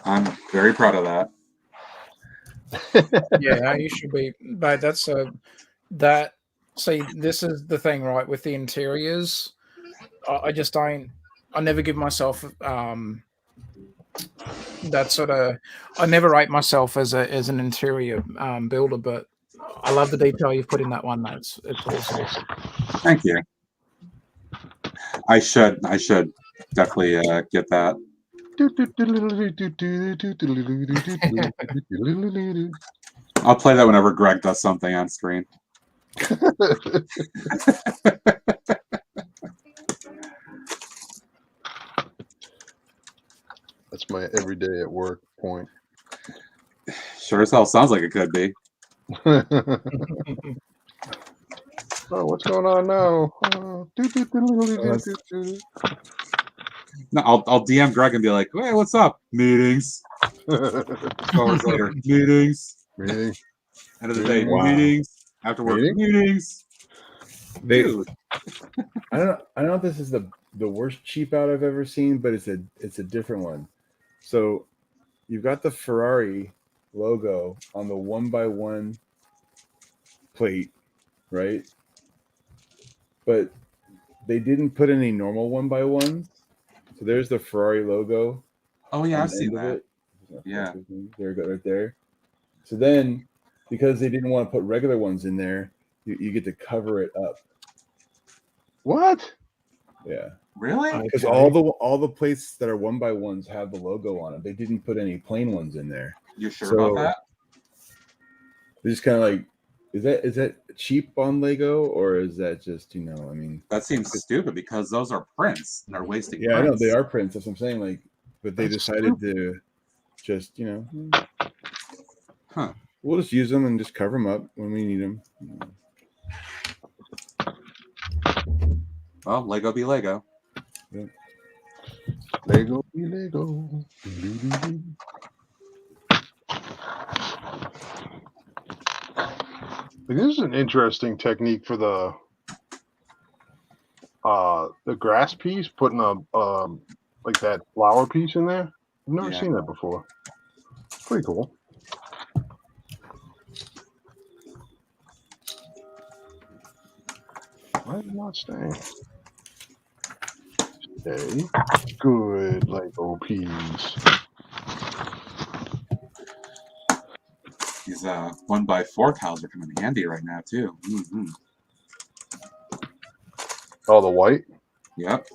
I'm very proud of that. Yeah, you should be. But that's that. See, this is the thing, right? With the interiors, I just don't. I never give myself that sort of. I never rate myself as an interior builder, but I love the detail you've put in that one, mate. It's awesome. Thank you. I should definitely get that. I'll play that whenever Greg does something on screen. That's my everyday at work point. Sure as hell sounds like it could be. Oh, what's going on now? No, I'll DM Greg and be like, "Hey, what's up? Meetings." Hours later, meetings. Meeting. End of the day, Wow. meetings. After work, Meeting? meetings. Dude, I don't know if this is the worst cheap out I've ever seen, but it's a different one. So you've got the Ferrari logo on the 1x1 plate, right? But they didn't put any normal 1x1s. So there's the Ferrari logo. oh yeah, on I've the seen end of that. it. Yeah. There you go, right there. So then, because they didn't want to put regular ones in there, you get to cover it up. What? Yeah. Really? Because all the plates that are 1x1s have the logo on it. They didn't put any plain ones in there. You sure So- about that? They're just kind of like, is that cheap on Lego, or is that just, I mean, That seems stupid because those are prints and they're wasting yeah, I know prints. they are prints. That's what I'm saying. Like, but they That's decided to just, Huh. we'll just use them and just cover them up when we need them. Well, Lego be Lego. Lego be Lego. This is an interesting technique for the grass piece, putting a like that flower piece in there. I've never Yeah. seen that before. Pretty cool. Why is it not staying? Stay. Good Lego piece. These 1x4 tiles are coming in handy right now too. Mm-hmm. Oh, the white? Yep.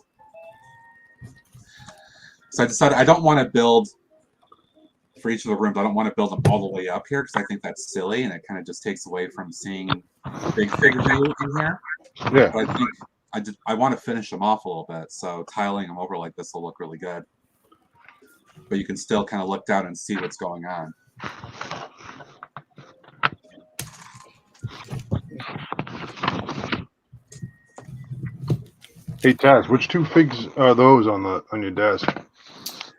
So I decided I don't want to build for each of the rooms. I don't want to build them all the way up here because I think that's silly and it kind of just takes away from seeing a big figure in here. Yeah. But I think I want to finish them off a little bit. So tiling them over like this will look really good. But you can still kind of look down and see what's going on. Hey Taz, which two figs are those on your desk?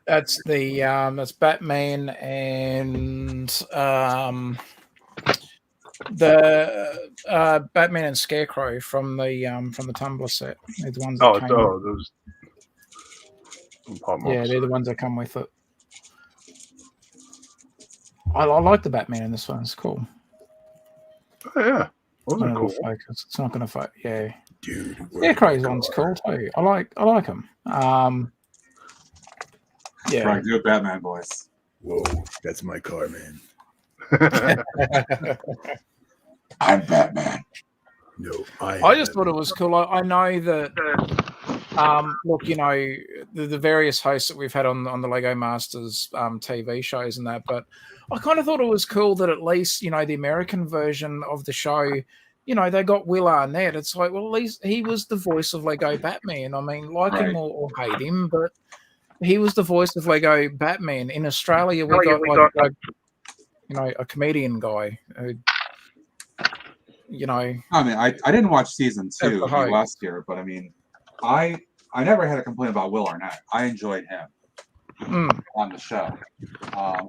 That's the that's Batman and the Batman and Scarecrow from the Tumblr set. They're the ones that Oh, came those. yeah, they're the ones that come with it. I like the Batman in this one. It's cool. Oh, yeah, those Not are cool. focus. It's not going to focus. Yeah, Dude. Scarecrow's one's cool too. I like him. Yeah. Right, do a Batman voice. Whoa, that's my car, man. I'm Batman. No, I just thought it was cool. I know that. Look, the various hosts that we've had on the Lego Masters TV shows and that, but I kind of thought it was cool that at least the American version of the show, they got Will Arnett. It's like, well, at least he was the voice of Lego Batman. I mean, like Right. him or hate him, but he was the voice of Lego Batman. In Australia, we got a comedian guy who, I mean, I didn't watch season 2 the hype. last year, but I mean, I never had a complaint about Will Arnett. I enjoyed him on the show.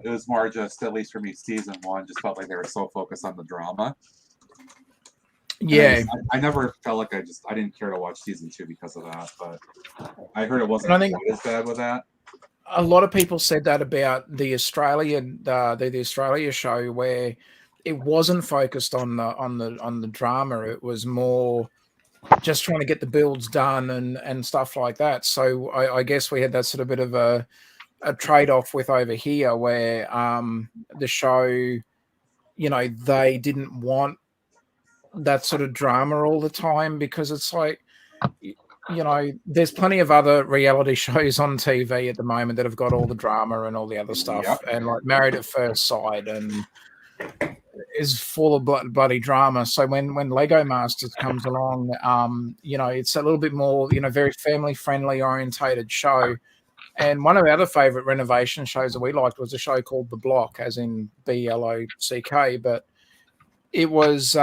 It was more just, at least for me, season 1 just felt like they were so focused on the drama. And yeah. I never felt like I didn't care to watch season 2 because of that. But I heard it wasn't And I think- quite as bad with that. A lot of people said that about the Australian the Australia show, where it wasn't focused on the drama. It was more just trying to get the builds done and stuff like that. So I guess we had that sort of bit of a trade-off with over here, where the show they didn't want that sort of drama all the time, because it's like, there's plenty of other reality shows on TV at the moment that have got all the drama and all the other stuff, Yep. and like Married at First Sight and is full of bloody drama. So when Lego Masters comes along, it's a little bit more, very family friendly orientated show. And one of our other favorite renovation shows that we liked was a show called The Block, as in BLOCK, but it was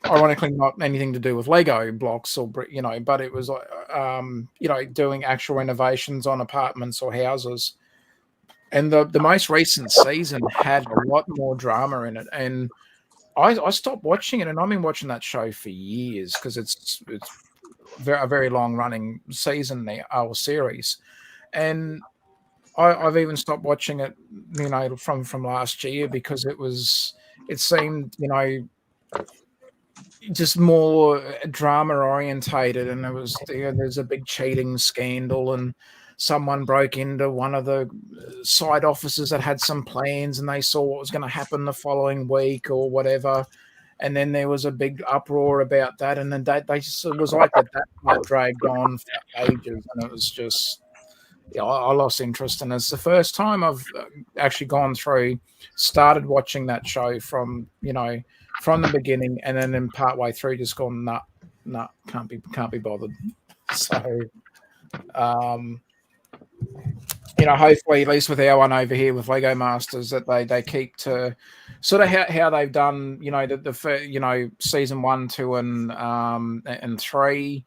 ironically not anything to do with Lego blocks or but it was doing actual renovations on apartments or houses. And the most recent season had a lot more drama in it, and I stopped watching it, and I've been watching that show for years because it's a very long running season there, or series, and I've even stopped watching it, from last year, because it seemed just more drama orientated, and there's a big cheating scandal, and someone broke into one of the side offices that had some plans, and they saw what was going to happen the following week or whatever, and then there was a big uproar about that, and then they just, it was like that part dragged on for ages, and it was just, I lost interest. And it's the first time I've actually started watching that show from the beginning, and then in part way through just gone, nah, can't be bothered. So hopefully, at least with our one over here with Lego Masters, that they keep to sort of how they've done, the season 1, 2, and 3,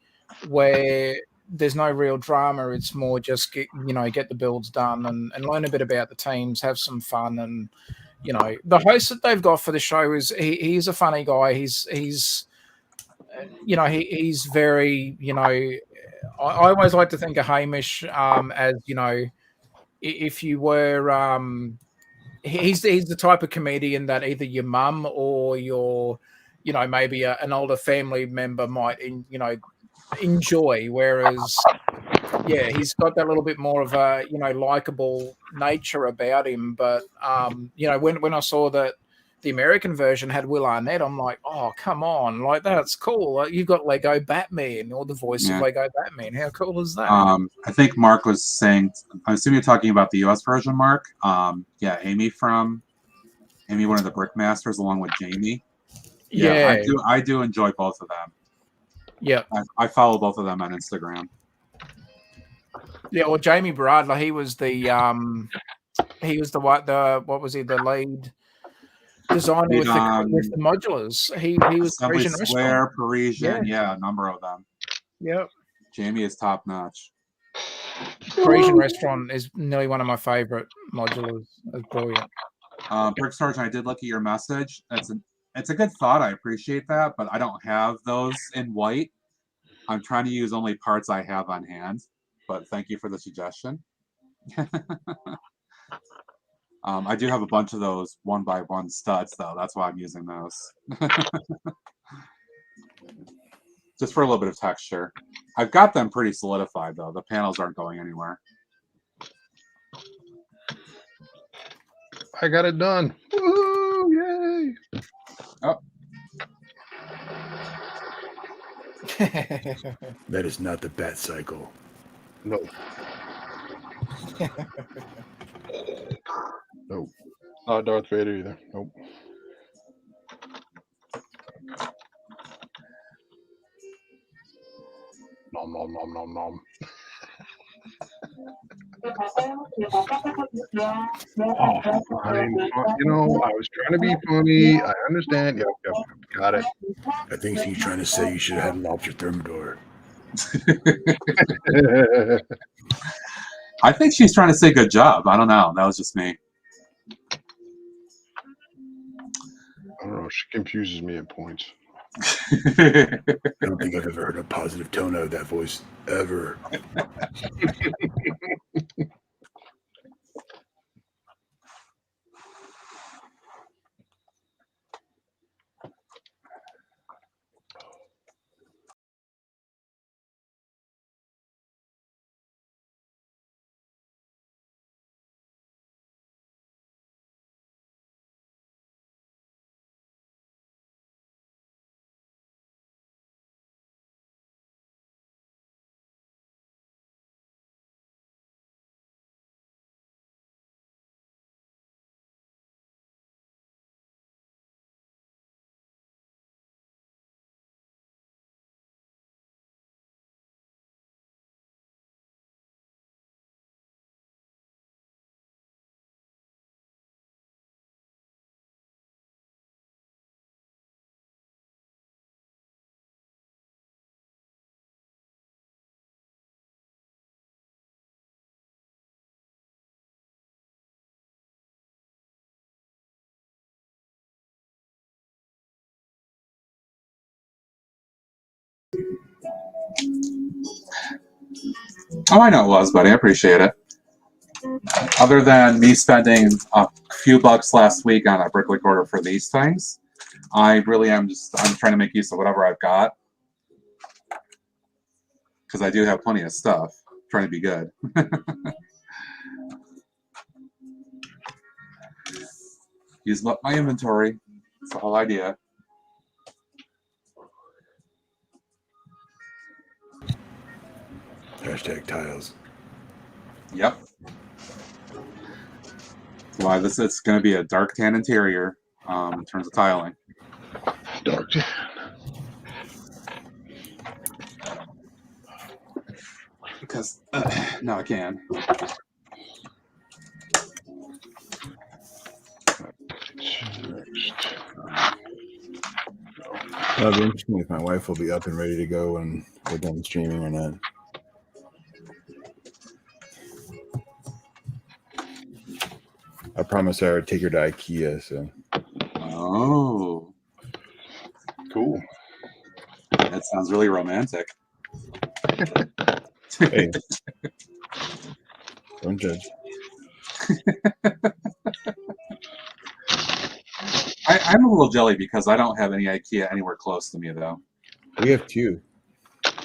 where there's no real drama. It's more just get the builds done and learn a bit about the teams, have some fun. And the host that they've got for the show he's a funny guy. He's very, I always like to think of Hamish as, if you were, he's the type of comedian that either your mum or your, maybe an older family member might, enjoy. Whereas, yeah, he's got that little bit more of a, likable nature about him. But, when I saw that the American version had Will Arnett, I'm like, oh, come on. Like, that's cool. Like, you've got Lego Batman, or the voice of Lego Batman. How cool is that? I think Mark was saying, I assume you're talking about the US version, Mark. Yeah, Amy, one of the Brickmasters, along with Jamie. Yeah, I do enjoy both of them. Yeah. I follow both of them on Instagram. Yeah, well, Jamie Bradler, he was the what was he, the lead designer with the modulars. He was Assembly Parisian Square, Restaurant. Parisian, yeah, a number of them. Yep. Jamie is top notch. Parisian Restaurant is nearly one of my favorite modulars. It's brilliant. Brick Sergeant, I did look at your message. It's a good thought. I appreciate that, but I don't have those in white. I'm trying to use only parts I have on hand, but thank you for the suggestion. I do have a bunch of those 1x1 studs, though. That's why I'm using those. Just for a little bit of texture. I've got them pretty solidified, though. The panels aren't going anywhere. I got it done. Woo! Yay! Oh. That is not the bat cycle. No. Nope. Not Darth Vader either. Nope. Nom nom nom nom nom. I was trying to be funny. I understand. Yep. Got it. I think he's trying to say you should have had lobster thermidor. I think she's trying to say good job. I don't know. That was just me. I don't know. She confuses me at points. I don't think I've ever heard a positive tone out of that voice ever. Oh, I know it was, buddy. I appreciate it. Other than me spending a few bucks last week on a bricklick order for these things, I really am I'm trying to make use of whatever I've got. Because I do have plenty of stuff. I'm trying to be good. Use up my inventory. That's the whole idea. Hashtag tiles. Yep. Why this is going to be a dark tan interior in terms of tiling. Dark tan. Because no, I can. That'll be interesting if my wife will be up and ready to go when we're done streaming or not. I promised I would take her to IKEA, so. Oh. Cool. That sounds really romantic. Hey. Don't judge. I'm a little jelly because I don't have any IKEA anywhere close to me, though. We have two. Of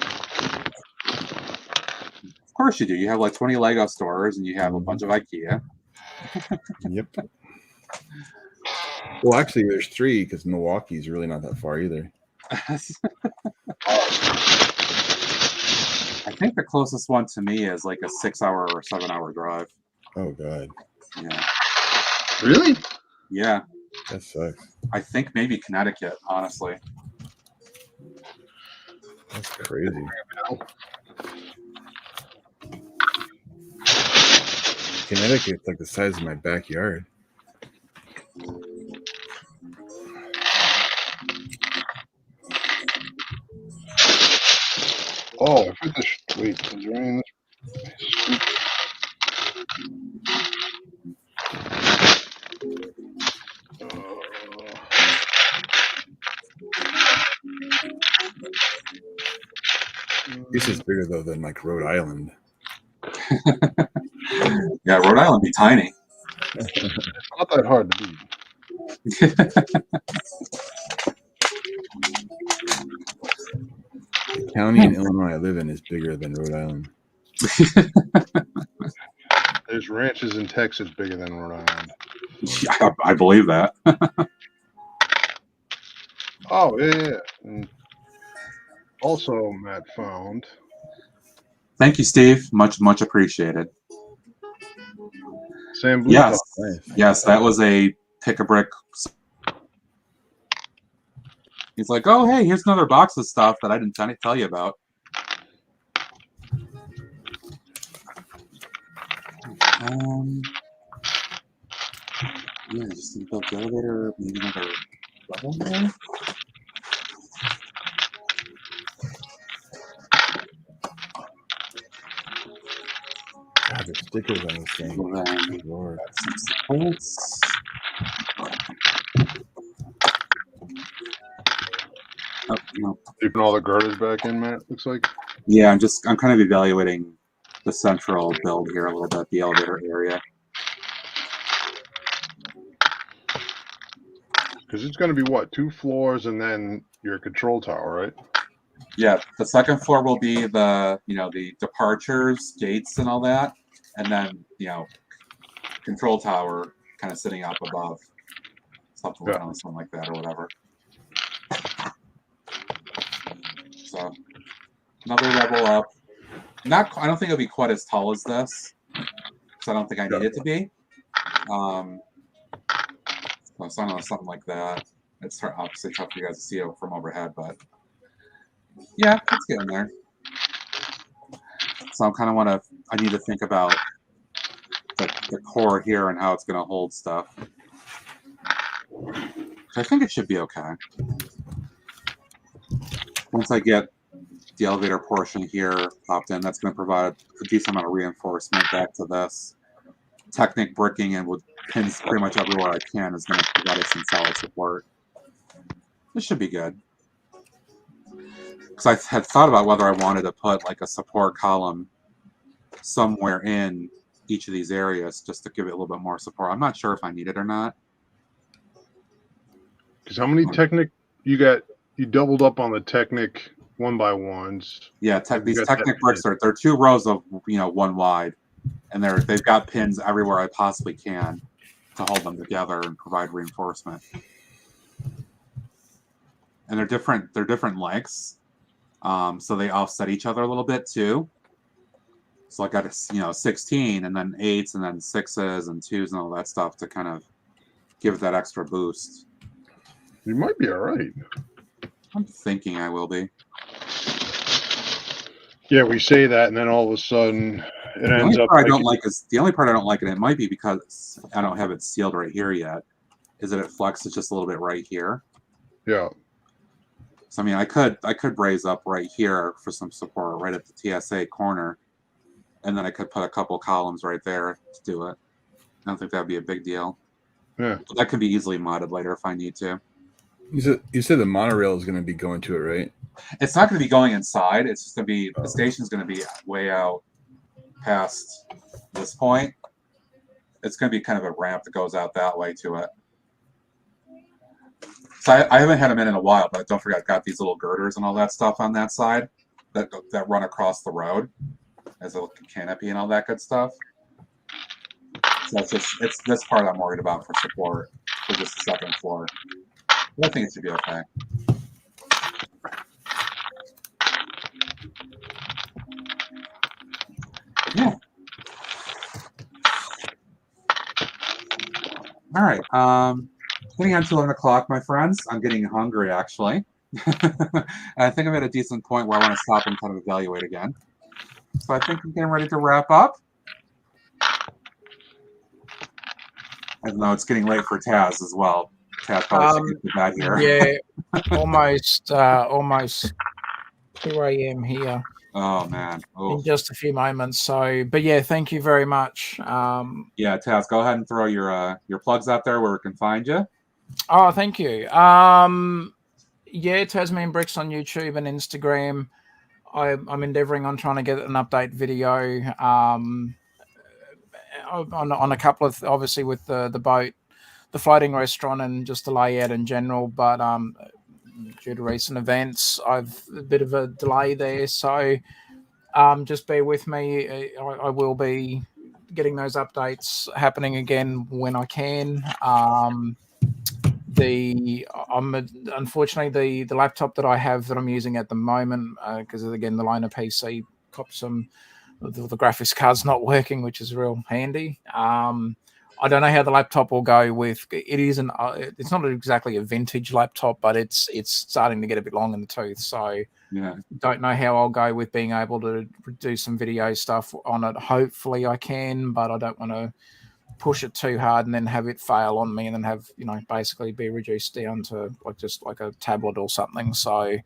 course you do. You have like 20 Lego stores and you have a bunch of IKEA. Yep. Well, actually, there's three because Milwaukee's really not that far either. I think the closest one to me is like a 6-hour or 7-hour drive. Oh, God. Yeah. Really? Yeah. That sucks. I think maybe Connecticut, honestly. That's crazy. Connecticut's like the size of my backyard. Oh, I put this. Wait, is there any in this? This is bigger though than like Rhode Island. Yeah, Rhode Island be tiny. It's not that hard to beat. The county in Illinois I live in is bigger than Rhode Island. There's ranches in Texas bigger than Rhode Island. Yeah, I believe that. Oh, yeah. And also, Matt found. Thank you, Steve. Much appreciated. Sam Blue Yes. Nice. Yes, that was a pick-a-brick. He's like, oh, hey, here's another box of stuff that I didn't tell you about. Yeah, just built the elevator, maybe another level there. God, the stickers on this thing. And then Lord. got some supports. Oh, no. Keeping all the girders back in, Matt, looks like. Yeah, I'm kind of evaluating the central build here a little bit, the elevator area. Because it's going to be, what, 2 floors and then your control tower, right? Yeah, the second floor will be the departures, gates, and all that, and then control tower kind of sitting up above, something like that or whatever. So another level up. I don't think it'll be quite as tall as this, because I don't think I need it to be. So I don't know, something like that. It's obviously tough for you guys to see it from overhead, but yeah, it's getting there. So I need to think about the core here and how it's going to hold stuff. I think it should be okay. Once I get the elevator portion here popped in, that's going to provide a decent amount of reinforcement back to this. Technic bricking and with pins pretty much everywhere I can is going to provide us some solid support. This should be good. because I had thought about whether I wanted to put like a support column somewhere in each of these areas just to give it a little bit more support. I'm not sure if I need it or not. Because how many Technic you got? You doubled up on the Technic 1x1s. Yeah, these Technic bricks they're 2 rows of 1 wide, and they've got pins everywhere I possibly can to hold them together and provide reinforcement. And they're different lengths, so they offset each other a little bit too. So I got a 16 and then 8s and then 6s and 2s and all that stuff to kind of give it that extra boost. You might be all right. I'm thinking I will be. Yeah, we say that, and then all of a sudden it The ends only up. part I don't like is the only part I don't like, and it might be because I don't have it sealed right here yet, is that it flexes just a little bit right here. Yeah. So I mean, I could raise up right here for some support right at the TSA corner, and then I could put a couple columns right there to do it. I don't think that'd be a big deal. Yeah. But that can be easily modded later if I need to. You said the monorail is going to be going to it, right? It's not going to be going inside. It's just going to be the station's going to be way out past this point. It's going to be kind of a ramp that goes out that way to it. So I haven't had them in a while, but don't forget I've got these little girders and all that stuff on that side that run across the road as a canopy and all that good stuff. So it's this part I'm worried about for support for just the second floor. But I think it should be okay. Yeah. All right. Getting on to 11 o'clock, my friends. I'm getting hungry, actually. And I think I'm at a decent point where I want to stop and kind of evaluate again. So I think I'm getting ready to wrap up. Even though it's getting late for Taz as well. Taz probably should get to bed here. Yeah, almost 2 a.m. here. Oh, man. Oof. In just a few moments. So, but yeah, thank you very much. Yeah, Taz, go ahead and throw your plugs out there where we can find you. Oh, thank you. Yeah, Tasmanian Bricks on YouTube and Instagram. I'm endeavoring on trying to get an update video on a couple of, obviously with the boat, the floating restaurant, and just the layout in general. But due to recent events, I've a bit of a delay there. So just bear with me. I will be getting those updates happening again when I can. Unfortunately the laptop that I have that I'm using at the moment, because again the loaner PC copped some the graphics card's not working, which is real handy. I don't know how the laptop will go with it. Isn't it's not exactly a vintage laptop, but it's starting to get a bit long in the tooth. So yeah, don't know how I'll go with being able to do some video stuff on it. Hopefully I can, but I don't want to push it too hard and then have it fail on me and then have basically be reduced down to just like a tablet or something. So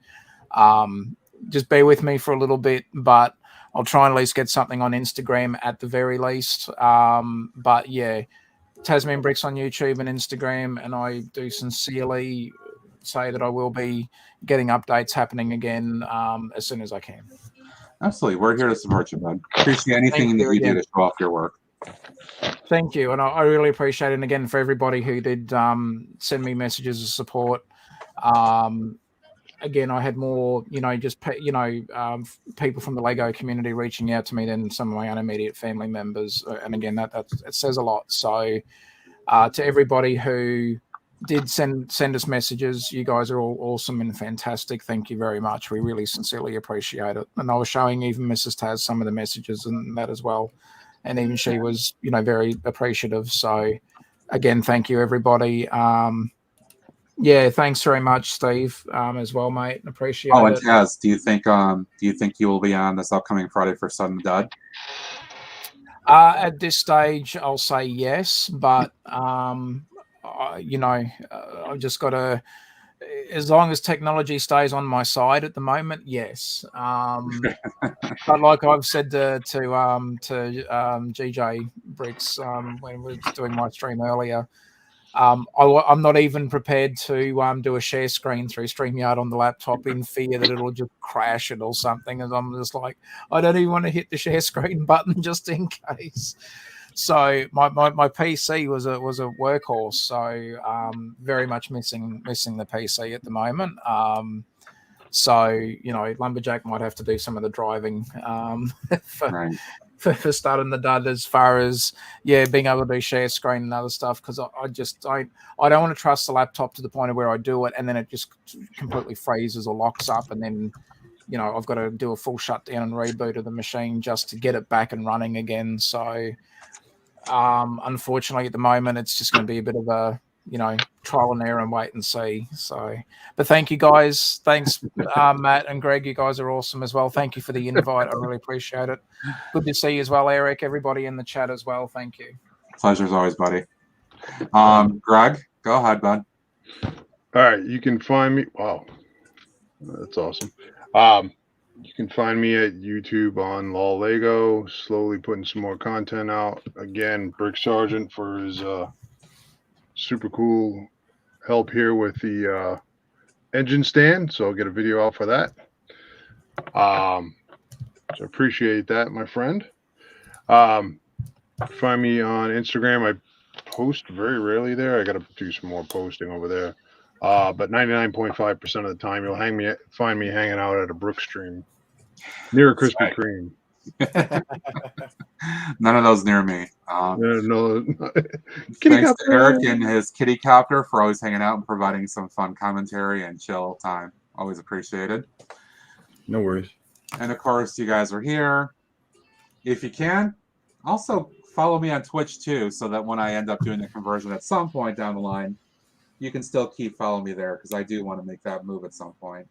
just bear with me for a little bit, but I'll try and at least get something on Instagram at the very least. But yeah, Tasmanian Bricks on YouTube and Instagram, and I do sincerely say that I will be getting updates happening again as soon as I can. Absolutely. We're here to support you, bud. Appreciate anything that you do to show off your work. Thank you, and I really appreciate it. And again, for everybody who did send me messages of support. Again, I had more, people from the Lego community reaching out to me than some of my own immediate family members. And again, that says a lot. So to everybody who did send us messages, you guys are all awesome and fantastic. Thank you very much. We really sincerely appreciate it. And I was showing even Mrs. Taz some of the messages and that as well. And even she was, very appreciative. So again, thank you, everybody. Yeah, thanks very much, Steve, as well, mate. Appreciate it. Oh, and Taz, do you think you will be on this upcoming Friday for Sudden Dud? At this stage, I'll say yes, but I've just got to. As long as technology stays on my side at the moment, yes. But like I've said to GJ Bricks when we were doing my stream earlier, I'm not even prepared to do a share screen through StreamYard on the laptop in fear that it'll just crash it or something. And I'm just like, I don't even want to hit the share screen button just in case. So my PC was a workhorse. So very much missing the PC at the moment. So Lumberjack might have to do some of the driving for, Right. for starting the dud as far as being able to do share screen and other stuff, because I don't want to trust the laptop to the point of where I do it and then it just completely freezes or locks up, and then I've got to do a full shutdown and reboot of the machine just to get it back and running again. So unfortunately at the moment it's just going to be a bit of a trial and error and wait and see. So, but thank you guys. Thanks, Matt and Greg. You guys are awesome as well. Thank you for the invite. I really appreciate it. Good to see you as well, Eric. Everybody in the chat as well. Thank you. Pleasure's always, buddy. Greg, go ahead, bud. All right, you can find me. Wow, that's awesome. You can find me at YouTube on Law Lego, slowly putting some more content out. Again, Brick Sergeant for his super cool help here with the engine stand, so I'll get a video out for that. So appreciate that, my friend. Find me on Instagram. I post very rarely there. I got to do some more posting over there. But 99.5% of the time, you'll find me hanging out at a Brookstream near a Krispy Kreme. None of those near me. No. Thanks to Eric and his kitty copter for always hanging out and providing some fun commentary and chill time. Always appreciated. No worries. And of course, you guys are here. If you can, also follow me on Twitch too, so that when I end up doing the conversion at some point down the line, you can still keep following me there, because I do want to make that move at some point.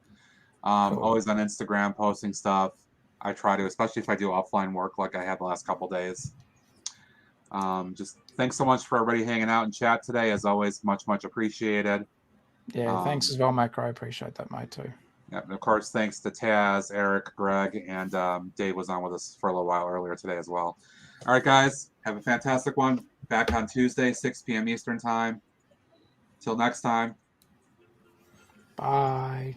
Always on Instagram posting stuff. I try to, especially if I do offline work like I had the last couple days. Just thanks so much for everybody hanging out in chat today. As always, much appreciated. Yeah, thanks as well, Macro. I appreciate that, mate, too. Yeah, and of course, thanks to Taz, Eric, Greg, and Dave was on with us for a little while earlier today as well. All right, guys, have a fantastic one. Back on Tuesday, 6 p.m. Eastern time. Till next time. Bye.